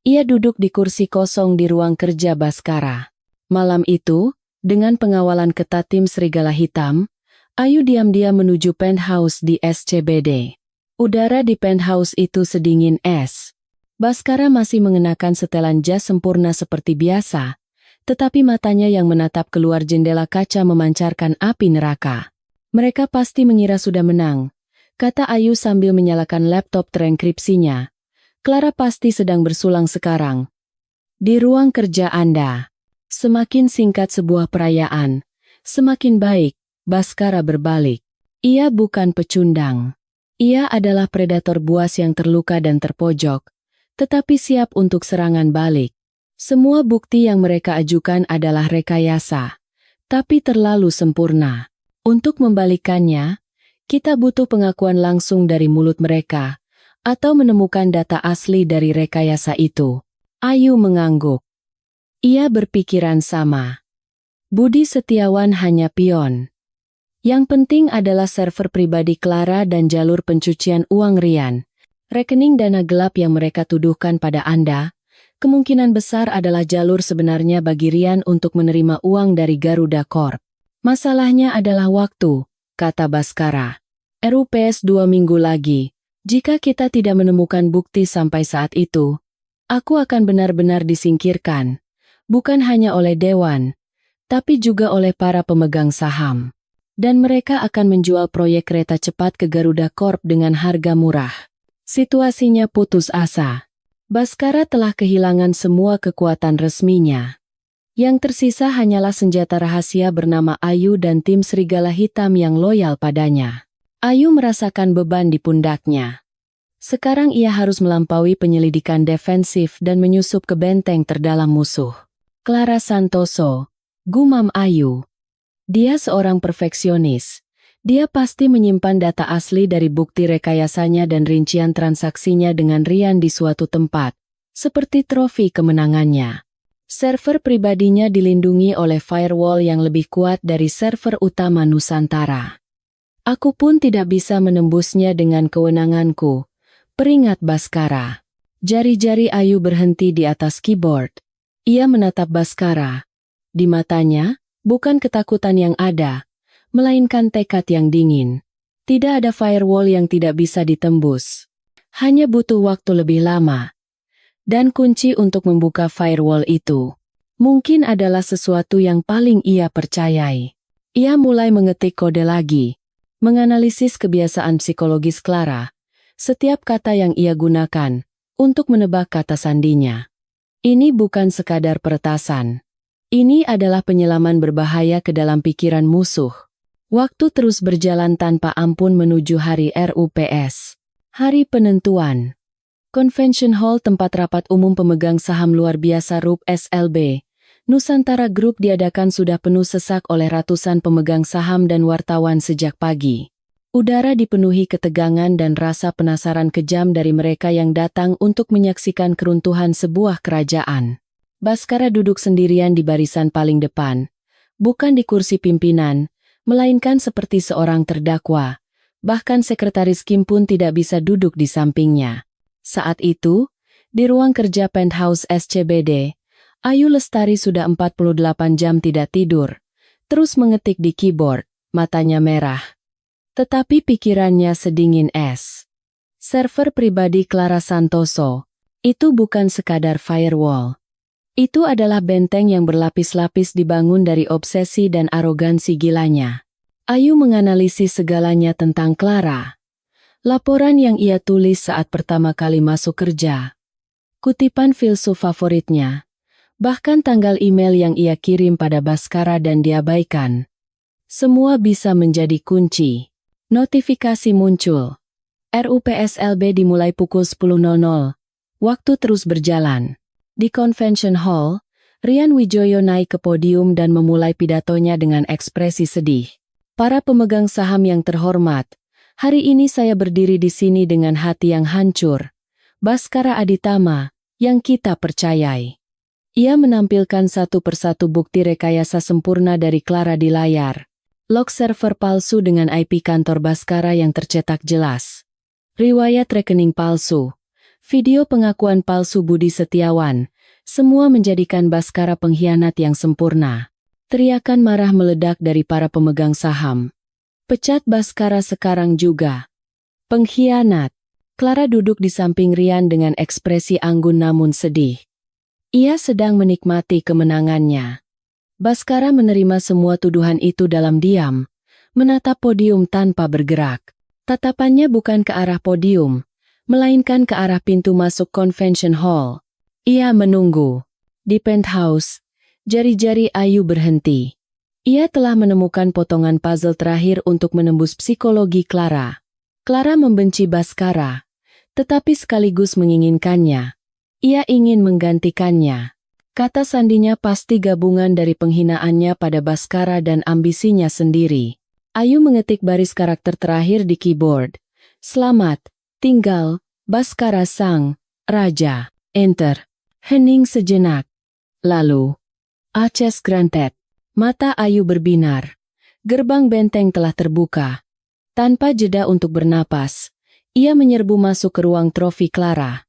ia duduk di kursi kosong di ruang kerja Baskara. Malam itu, dengan pengawalan ketat tim Serigala Hitam, Ayu diam-diam menuju penthouse di SCBD. Udara di penthouse itu sedingin es. Baskara masih mengenakan setelan jas sempurna seperti biasa, tetapi matanya yang menatap keluar jendela kaca memancarkan api neraka. Mereka pasti mengira sudah menang, kata Ayu sambil menyalakan laptop terenkripsinya. Clara pasti sedang bersulang sekarang. Di ruang kerja Anda. Semakin singkat sebuah perayaan, semakin baik, Baskara berbalik. Ia bukan pecundang. Ia adalah predator buas yang terluka dan terpojok, tetapi siap untuk serangan balik. Semua bukti yang mereka ajukan adalah rekayasa, tapi terlalu sempurna. Untuk membalikannya, kita butuh pengakuan langsung dari mulut mereka, atau menemukan data asli dari rekayasa itu. Ayu mengangguk. Ia berpikiran sama. Budi Setiawan hanya pion. Yang penting adalah server pribadi Clara dan jalur pencucian uang Rian. Rekening dana gelap yang mereka tuduhkan pada Anda, kemungkinan besar adalah jalur sebenarnya bagi Rian untuk menerima uang dari Garuda Corp. Masalahnya adalah waktu, kata Baskara. RUPS 2 minggu lagi. Jika kita tidak menemukan bukti sampai saat itu, aku akan benar-benar disingkirkan. Bukan hanya oleh Dewan, tapi juga oleh para pemegang saham. Dan mereka akan menjual proyek kereta cepat ke Garuda Corp dengan harga murah. Situasinya putus asa. Baskara telah kehilangan semua kekuatan resminya. Yang tersisa hanyalah senjata rahasia bernama Ayu dan tim Serigala Hitam yang loyal padanya. Ayu merasakan beban di pundaknya. Sekarang ia harus melampaui penyelidikan defensif dan menyusup ke benteng terdalam musuh. Clara Santoso, gumam Ayu. Dia seorang perfeksionis. Dia pasti menyimpan data asli dari bukti rekayasanya dan rincian transaksinya dengan rian di suatu tempat, seperti trofi kemenangannya. Server pribadinya dilindungi oleh firewall yang lebih kuat dari server utama Nusantara. Aku pun tidak bisa menembusnya dengan kewenanganku, peringat Baskara. Jari-jari Ayu berhenti di atas keyboard. Ia menatap Baskara. Di matanya, bukan ketakutan yang ada, melainkan tekad yang dingin. Tidak ada firewall yang tidak bisa ditembus. Hanya butuh waktu lebih lama. Dan kunci untuk membuka firewall itu, mungkin adalah sesuatu yang paling ia percayai. Ia mulai mengetik kode lagi, menganalisis kebiasaan psikologis Clara, setiap kata yang ia gunakan, untuk menebak kata sandinya. Ini bukan sekadar peretasan. Ini adalah penyelaman berbahaya ke dalam pikiran musuh. Waktu terus berjalan tanpa ampun menuju hari RUPS. Hari penentuan. Convention Hall tempat rapat umum pemegang saham luar biasa RUP SLB. Nusantara Group diadakan sudah penuh sesak oleh ratusan pemegang saham dan wartawan sejak pagi. Udara dipenuhi ketegangan dan rasa penasaran kejam dari mereka yang datang untuk menyaksikan keruntuhan sebuah kerajaan. Baskara duduk sendirian di barisan paling depan, bukan di kursi pimpinan, melainkan seperti seorang terdakwa. Bahkan sekretaris Kim pun tidak bisa duduk di sampingnya. Saat itu, di ruang kerja penthouse SCBD, Ayu Lestari sudah 48 jam tidak tidur, terus mengetik di keyboard, matanya merah. Tetapi pikirannya sedingin es. Server pribadi Clara Santoso, itu bukan sekadar firewall. Itu adalah benteng yang berlapis-lapis dibangun dari obsesi dan arogansi gilanya. Ayu menganalisis segalanya tentang Clara. Laporan yang ia tulis saat pertama kali masuk kerja. Kutipan filsuf favoritnya. Bahkan tanggal email yang ia kirim pada Baskara dan diabaikan. Semua bisa menjadi kunci. Notifikasi muncul. RUPSLB dimulai pukul 10.00. Waktu terus berjalan. Di Convention Hall, Rian Wijoyo naik ke podium dan memulai pidatonya dengan ekspresi sedih. Para pemegang saham yang terhormat, hari ini saya berdiri di sini dengan hati yang hancur. Baskara Aditama, yang kita percayai. Ia menampilkan satu persatu bukti rekayasa sempurna dari Clara di layar. Log server palsu dengan IP kantor Baskara yang tercetak jelas. Riwayat rekening palsu. Video pengakuan palsu Budi Setiawan. Semua menjadikan Baskara pengkhianat yang sempurna. Teriakan marah meledak dari para pemegang saham. Pecat Baskara sekarang juga. Pengkhianat. Clara duduk di samping Rian dengan ekspresi anggun namun sedih. Ia sedang menikmati kemenangannya. Baskara menerima semua tuduhan itu dalam diam, menatap podium tanpa bergerak. Tatapannya bukan ke arah podium, melainkan ke arah pintu masuk Convention Hall. Ia menunggu. Di penthouse, jari-jari Ayu berhenti. Ia telah menemukan potongan puzzle terakhir untuk menembus psikologi Clara. Clara membenci Baskara, tetapi sekaligus menginginkannya. Ia ingin menggantikannya. Kata sandinya pasti gabungan dari penghinaannya pada Baskara dan ambisinya sendiri. Ayu mengetik baris karakter terakhir di keyboard. Selamat, tinggal, Baskara Sang, Raja. Enter. Hening sejenak. Lalu, access granted. Mata Ayu berbinar. Gerbang benteng telah terbuka. Tanpa jeda untuk bernapas, ia menyerbu masuk ke ruang trofi Clara.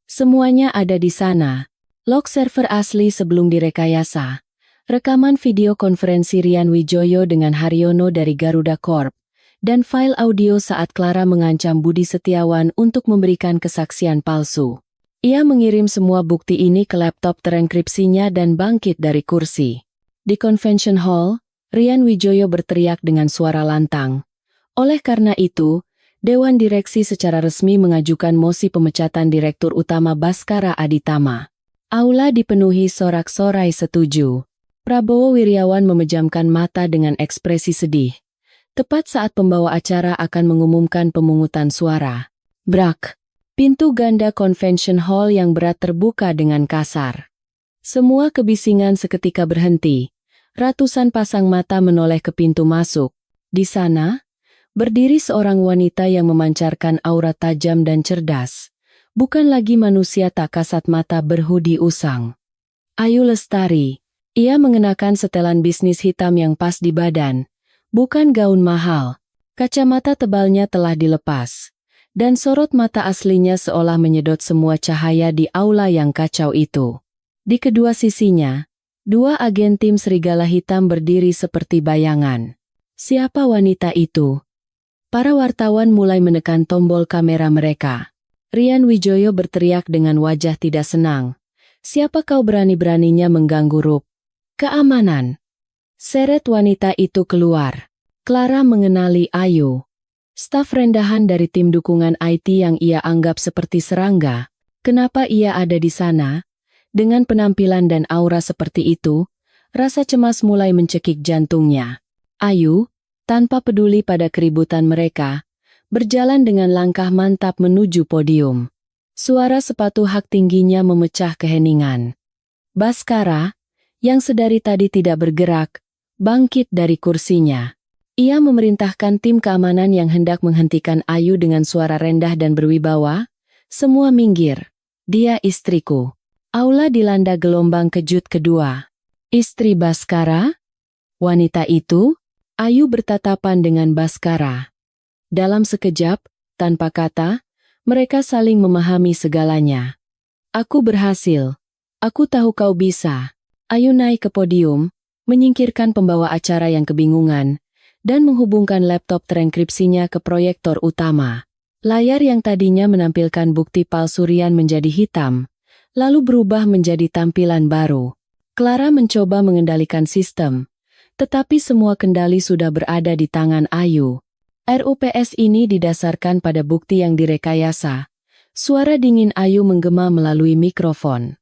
Semuanya ada di sana. Log server asli sebelum direkayasa. Rekaman video konferensi Rian Wijoyo dengan Haryono dari Garuda Corp. Dan file audio saat Clara mengancam Budi Setiawan untuk memberikan kesaksian palsu. Ia mengirim semua bukti ini ke laptop terenkripsinya dan bangkit dari kursi. Di Convention Hall, Rian Wijoyo berteriak dengan suara lantang. Oleh karena itu, Dewan Direksi secara resmi mengajukan mosi pemecatan Direktur Utama Baskara Aditama. Aula dipenuhi sorak-sorai setuju. Prabowo Wirjawan memejamkan mata dengan ekspresi sedih. Tepat saat pembawa acara akan mengumumkan pemungutan suara. Brak. Pintu ganda Convention Hall yang berat terbuka dengan kasar. Semua kebisingan seketika berhenti. Ratusan pasang mata menoleh ke pintu masuk. Di sana, berdiri seorang wanita yang memancarkan aura tajam dan cerdas. Bukan lagi manusia tak kasat mata berhudi usang. Ayu Lestari. Ia mengenakan setelan bisnis hitam yang pas di badan. Bukan gaun mahal. Kacamata tebalnya telah dilepas. Dan sorot mata aslinya seolah menyedot semua cahaya di aula yang kacau itu. Di kedua sisinya, dua agen tim serigala hitam berdiri seperti bayangan. Siapa wanita itu? Para wartawan mulai menekan tombol kamera mereka. Rian Wijoyo berteriak dengan wajah tidak senang. Siapa kau berani-beraninya mengganggu Rup? Keamanan. Seret wanita itu keluar. Clara mengenali Ayu. Staf rendahan dari tim dukungan IT yang ia anggap seperti serangga. Kenapa ia ada di sana? Dengan penampilan dan aura seperti itu, rasa cemas mulai mencekik jantungnya. Ayu, tanpa peduli pada keributan mereka, berjalan dengan langkah mantap menuju podium. Suara sepatu hak tingginya memecah keheningan. Baskara, yang sedari tadi tidak bergerak, bangkit dari kursinya. Ia memerintahkan tim keamanan yang hendak menghentikan Ayu dengan suara rendah dan berwibawa, "Semua minggir. Dia istriku." Aula dilanda gelombang kejut kedua. Istri Baskara? Wanita itu? Ayu bertatapan dengan Baskara. Dalam sekejap, tanpa kata, mereka saling memahami segalanya. "Aku berhasil. Aku tahu kau bisa." Ayu naik ke podium, menyingkirkan pembawa acara yang kebingungan, dan menghubungkan laptop terenkripsinya ke proyektor utama. Layar yang tadinya menampilkan bukti palsu Rian menjadi hitam, lalu berubah menjadi tampilan baru. Clara mencoba mengendalikan sistem, tetapi semua kendali sudah berada di tangan Ayu. RUPS ini didasarkan pada bukti yang direkayasa. Suara dingin Ayu menggema melalui mikrofon.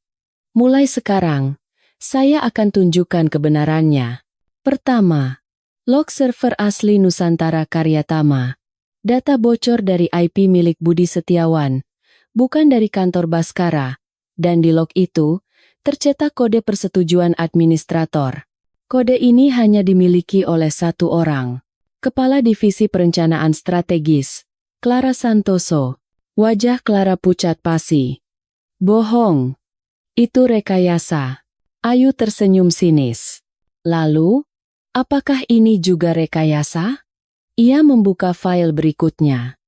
"Mulai sekarang, saya akan tunjukkan kebenarannya. Pertama, log server asli Nusantara Karyatama. Data bocor dari IP milik Budi Setiawan, bukan dari kantor Baskara, dan di log itu, tercetak kode persetujuan administrator. Kode ini hanya dimiliki oleh satu orang. Kepala Divisi Perencanaan Strategis, Clara Santoso." Wajah Clara pucat pasi. "Bohong. Itu rekayasa." Ayu tersenyum sinis. "Lalu, apakah ini juga rekayasa?" Ia membuka file berikutnya.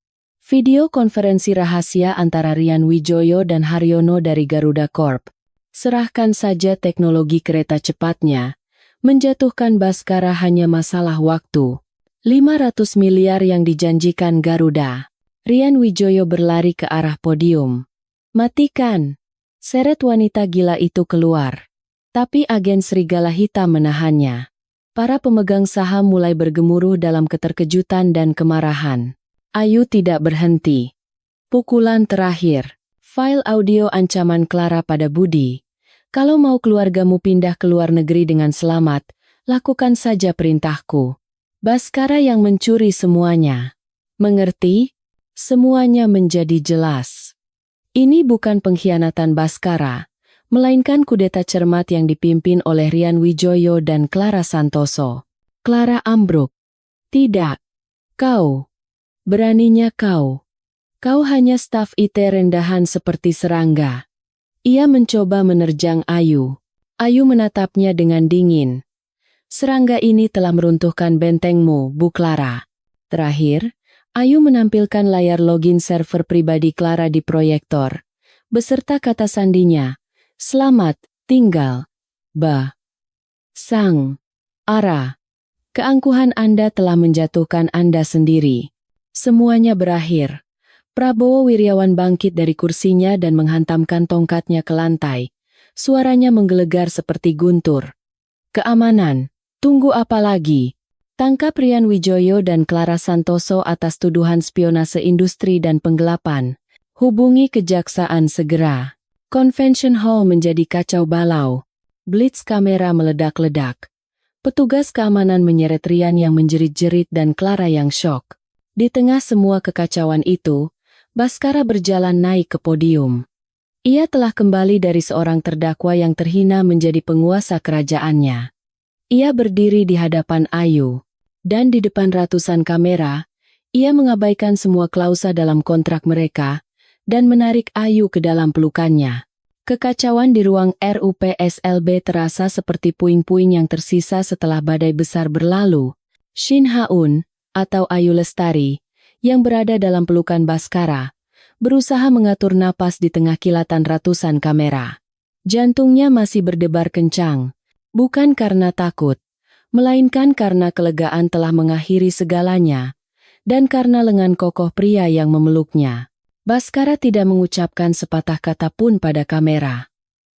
Video konferensi rahasia antara Rian Wijoyo dan Haryono dari Garuda Corp. Serahkan saja teknologi kereta cepatnya. Menjatuhkan Baskara hanya masalah waktu. 500 miliar yang dijanjikan Garuda. Rian Wijoyo berlari ke arah podium. "Matikan!" Seret wanita gila itu keluar. Tapi agen serigala hitam menahannya. Para pemegang saham mulai bergemuruh dalam keterkejutan dan kemarahan. Ayu tidak berhenti. Pukulan terakhir. File audio ancaman Clara pada Budi. "Kalau mau keluargamu pindah ke luar negeri dengan selamat, lakukan saja perintahku." Baskara yang mencuri semuanya. Mengerti? Semuanya menjadi jelas. Ini bukan pengkhianatan Baskara, melainkan kudeta cermat yang dipimpin oleh Rian Wijoyo dan Clara Santoso. Clara ambruk. "Tidak. Kau. Beraninya kau. Kau hanya staf IT rendahan seperti serangga." Ia mencoba menerjang Ayu. Ayu menatapnya dengan dingin. "Serangga ini telah meruntuhkan bentengmu, Bu Clara." Terakhir, Ayu menampilkan layar login server pribadi Clara di proyektor, beserta kata sandinya, "Selamat tinggal, Ba. Sang. Ara. Keangkuhan Anda telah menjatuhkan Anda sendiri." Semuanya berakhir. Prabowo Wirjawan bangkit dari kursinya dan menghantamkan tongkatnya ke lantai. Suaranya menggelegar seperti guntur. "Keamanan, tunggu apa lagi? Tangkap Rian Wijoyo dan Clara Santoso atas tuduhan spionase industri dan penggelapan. Hubungi kejaksaan segera. Convention Hall menjadi kacau balau. Blitz kamera meledak-ledak. Petugas keamanan menyeret Rian yang menjerit-jerit dan Clara yang syok. Di tengah semua kekacauan itu, Baskara berjalan naik ke podium. Ia telah kembali dari seorang terdakwa yang terhina menjadi penguasa kerajaannya. Ia berdiri di hadapan Ayu. Dan di depan ratusan kamera, ia mengabaikan semua klausa dalam kontrak mereka, dan menarik Ayu ke dalam pelukannya. Kekacauan di ruang RUPSLB terasa seperti puing-puing yang tersisa setelah badai besar berlalu. Shin Ha-un, atau Ayu Lestari, yang berada dalam pelukan Baskara, berusaha mengatur napas di tengah kilatan ratusan kamera. Jantungnya masih berdebar kencang, bukan karena takut, melainkan karena kelegaan telah mengakhiri segalanya, dan karena lengan kokoh pria yang memeluknya. Baskara tidak mengucapkan sepatah kata pun pada kamera.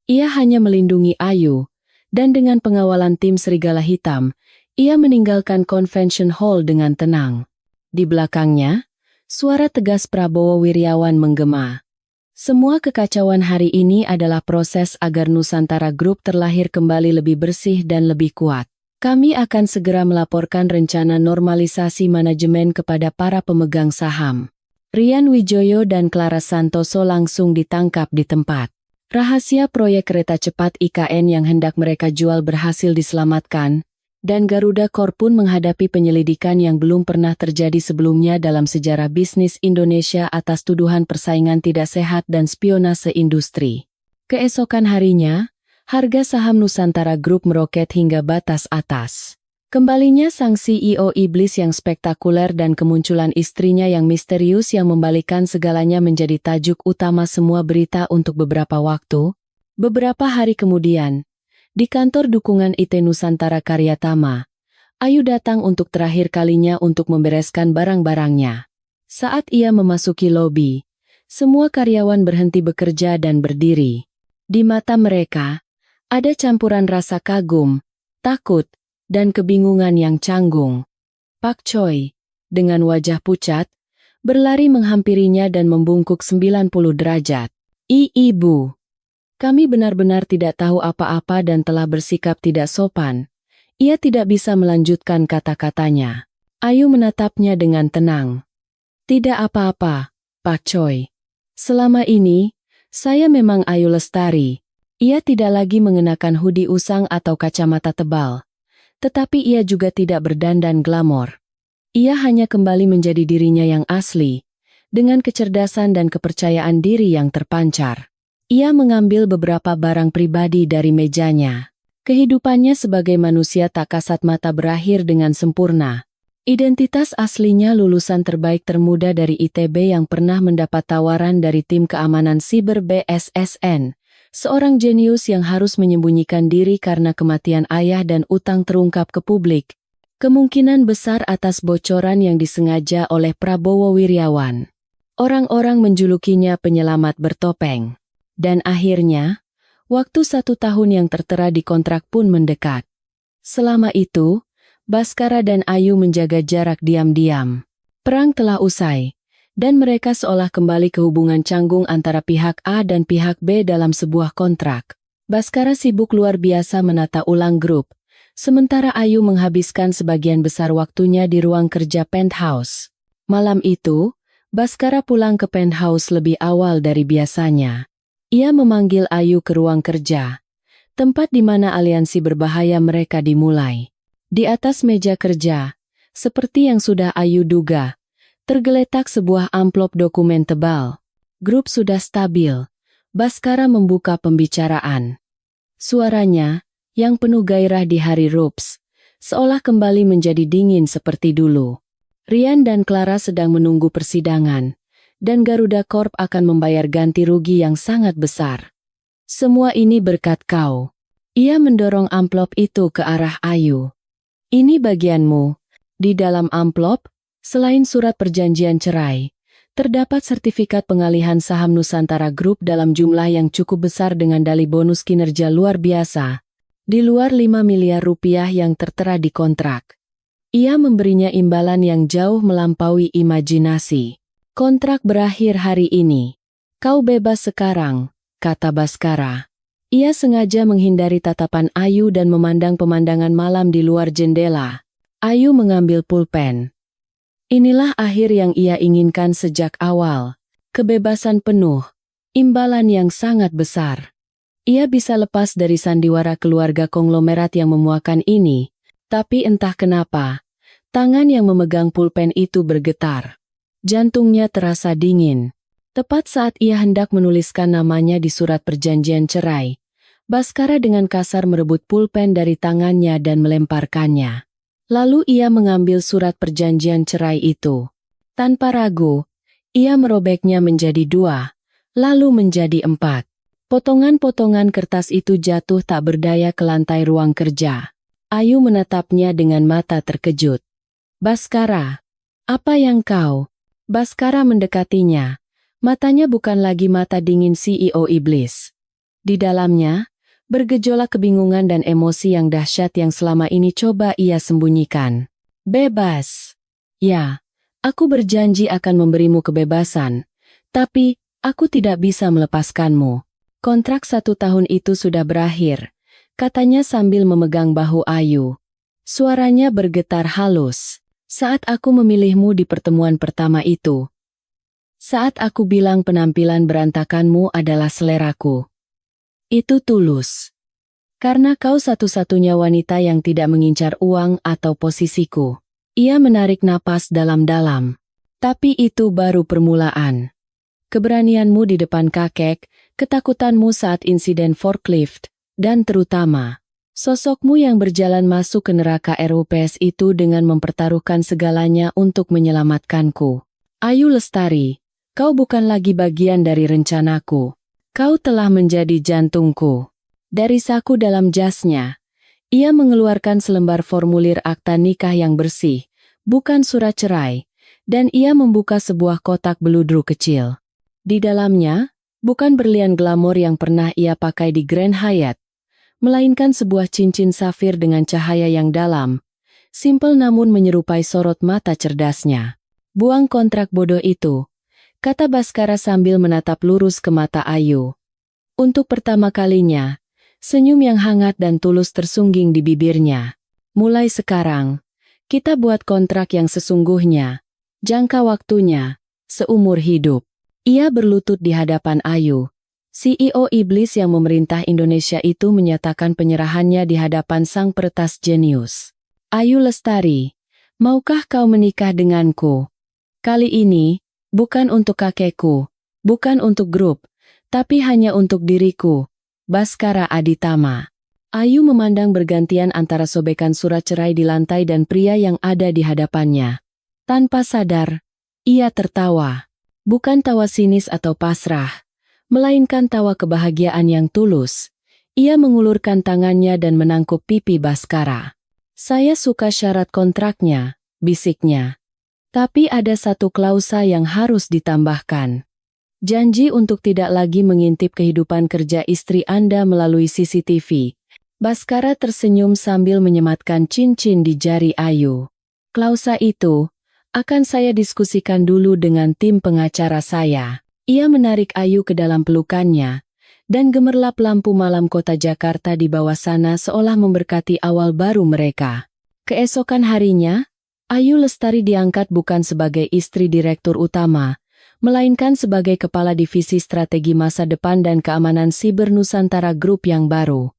Ia hanya melindungi Ayu, dan dengan pengawalan tim Serigala Hitam, ia meninggalkan Convention Hall dengan tenang. Di belakangnya, suara tegas Prabowo Wiryawan menggema. Semua kekacauan hari ini adalah proses agar Nusantara Group terlahir kembali lebih bersih dan lebih kuat. Kami akan segera melaporkan rencana normalisasi manajemen kepada para pemegang saham. Rian Wijoyo dan Clara Santoso langsung ditangkap di tempat. Rahasia proyek kereta cepat IKN yang hendak mereka jual berhasil diselamatkan, dan Garuda Corp pun menghadapi penyelidikan yang belum pernah terjadi sebelumnya dalam sejarah bisnis Indonesia atas tuduhan persaingan tidak sehat dan spionase industri. Keesokan harinya, harga saham Nusantara Group meroket hingga batas atas. Kembalinya sang CEO iblis yang spektakuler dan kemunculan istrinya yang misterius yang membalikkan segalanya menjadi tajuk utama semua berita untuk beberapa waktu. Beberapa hari kemudian, di kantor dukungan IT Nusantara Karyatama, Ayu datang untuk terakhir kalinya untuk membereskan barang-barangnya. Saat ia memasuki lobi, semua karyawan berhenti bekerja dan berdiri. Di mata mereka, ada campuran rasa kagum, takut, dan kebingungan yang canggung. Pak Choi, dengan wajah pucat, berlari menghampirinya dan membungkuk 90 derajat. Ibu, kami benar-benar tidak tahu apa-apa dan telah bersikap tidak sopan. Ia tidak bisa melanjutkan kata-katanya. Ayu menatapnya dengan tenang. Tidak apa-apa, Pak Choi. Selama ini, saya memang Ayu Lestari. Ia tidak lagi mengenakan hoodie usang atau kacamata tebal. Tetapi ia juga tidak berdandan glamor. Ia hanya kembali menjadi dirinya yang asli, dengan kecerdasan dan kepercayaan diri yang terpancar. Ia mengambil beberapa barang pribadi dari mejanya. Kehidupannya sebagai manusia tak kasat mata berakhir dengan sempurna. Identitas aslinya lulusan terbaik termuda dari ITB yang pernah mendapat tawaran dari tim keamanan siber BSSN. Seorang jenius yang harus menyembunyikan diri karena kematian ayah dan utang terungkap ke publik. Kemungkinan besar atas bocoran yang disengaja oleh Prabowo Wiryawan. Orang-orang menjulukinya penyelamat bertopeng. Dan akhirnya, waktu 1 tahun yang tertera di kontrak pun mendekat. Selama itu, Baskara dan Ayu menjaga jarak diam-diam. Perang telah usai. Dan mereka seolah kembali ke hubungan canggung antara pihak A dan pihak B dalam sebuah kontrak. Baskara sibuk luar biasa menata ulang grup, sementara Ayu menghabiskan sebagian besar waktunya di ruang kerja penthouse. Malam itu, Baskara pulang ke penthouse lebih awal dari biasanya. Ia memanggil Ayu ke ruang kerja, tempat di mana aliansi berbahaya mereka dimulai. Di atas meja kerja, seperti yang sudah Ayu duga, tergeletak sebuah amplop dokumen tebal. Grup sudah stabil. Baskara membuka pembicaraan. Suaranya, yang penuh gairah di hari RUPS, seolah kembali menjadi dingin seperti dulu. Rian dan Clara sedang menunggu persidangan, dan Garuda Corp akan membayar ganti rugi yang sangat besar. Semua ini berkat kau. Ia mendorong amplop itu ke arah Ayu. Ini bagianmu. Di dalam amplop, selain surat perjanjian cerai, terdapat sertifikat pengalihan saham Nusantara Group dalam jumlah yang cukup besar dengan dalih bonus kinerja luar biasa, di luar 5 miliar rupiah yang tertera di kontrak. Ia memberinya imbalan yang jauh melampaui imajinasi. Kontrak berakhir hari ini. Kau bebas sekarang, kata Baskara. Ia sengaja menghindari tatapan Ayu dan memandang pemandangan malam di luar jendela. Ayu mengambil pulpen. Inilah akhir yang ia inginkan sejak awal. Kebebasan penuh. Imbalan yang sangat besar. Ia bisa lepas dari sandiwara keluarga konglomerat yang memuakan ini. Tapi entah kenapa, tangan yang memegang pulpen itu bergetar. Jantungnya terasa dingin. Tepat saat ia hendak menuliskan namanya di surat perjanjian cerai, Baskara dengan kasar merebut pulpen dari tangannya dan melemparkannya. Lalu ia mengambil surat perjanjian cerai itu. Tanpa ragu, ia merobeknya menjadi 2, lalu menjadi 4. Potongan-potongan kertas itu jatuh tak berdaya ke lantai ruang kerja. Ayu menatapnya dengan mata terkejut. Baskara, apa yang kau? Baskara mendekatinya. Matanya bukan lagi mata dingin CEO iblis. Di dalamnya, bergejolak kebingungan dan emosi yang dahsyat yang selama ini coba ia sembunyikan. Bebas. Ya, aku berjanji akan memberimu kebebasan. Tapi, aku tidak bisa melepaskanmu. Kontrak 1 tahun itu sudah berakhir, katanya sambil memegang bahu Ayu. Suaranya bergetar halus. Saat aku memilihmu di pertemuan pertama itu. Saat aku bilang penampilan berantakanmu adalah seleraku. Itu tulus. Karena kau satu-satunya wanita yang tidak mengincar uang atau posisiku. Ia menarik napas dalam-dalam. Tapi itu baru permulaan. Keberanianmu di depan kakek, ketakutanmu saat insiden forklift, dan terutama, sosokmu yang berjalan masuk ke neraka RUPS itu dengan mempertaruhkan segalanya untuk menyelamatkanku. Ayu Lestari, kau bukan lagi bagian dari rencanaku. Kau telah menjadi jantungku. Dari saku dalam jasnya, ia mengeluarkan selembar formulir akta nikah yang bersih, bukan surat cerai, dan ia membuka sebuah kotak beludru kecil. Di dalamnya, bukan berlian glamor yang pernah ia pakai di Grand Hyatt, melainkan sebuah cincin safir dengan cahaya yang dalam, simpel namun menyerupai sorot mata cerdasnya. Buang kontrak bodoh itu, kata Baskara sambil menatap lurus ke mata Ayu. Untuk pertama kalinya, senyum yang hangat dan tulus tersungging di bibirnya. Mulai sekarang, kita buat kontrak yang sesungguhnya. Jangka waktunya, seumur hidup. Ia berlutut di hadapan Ayu. CEO iblis yang memerintah Indonesia itu menyatakan penyerahannya di hadapan sang peretas jenius. Ayu Lestari, maukah kau menikah denganku? Kali ini, bukan untuk kakekku, bukan untuk grup, tapi hanya untuk diriku, Baskara Aditama. Ayu memandang bergantian antara sobekan surat cerai di lantai dan pria yang ada di hadapannya. Tanpa sadar, ia tertawa. Bukan tawa sinis atau pasrah, melainkan tawa kebahagiaan yang tulus. Ia mengulurkan tangannya dan menangkup pipi Baskara. Saya suka syarat kontraknya, bisiknya. Tapi ada satu klausa yang harus ditambahkan. Janji untuk tidak lagi mengintip kehidupan kerja istri Anda melalui CCTV. Baskara tersenyum sambil menyematkan cincin di jari Ayu. Klausa itu akan saya diskusikan dulu dengan tim pengacara saya. Ia menarik Ayu ke dalam pelukannya, dan gemerlap lampu malam kota Jakarta di bawah sana seolah memberkati awal baru mereka. Keesokan harinya, Ayu Lestari diangkat bukan sebagai istri direktur utama, melainkan sebagai kepala divisi strategi masa depan dan keamanan siber Nusantara Group yang baru.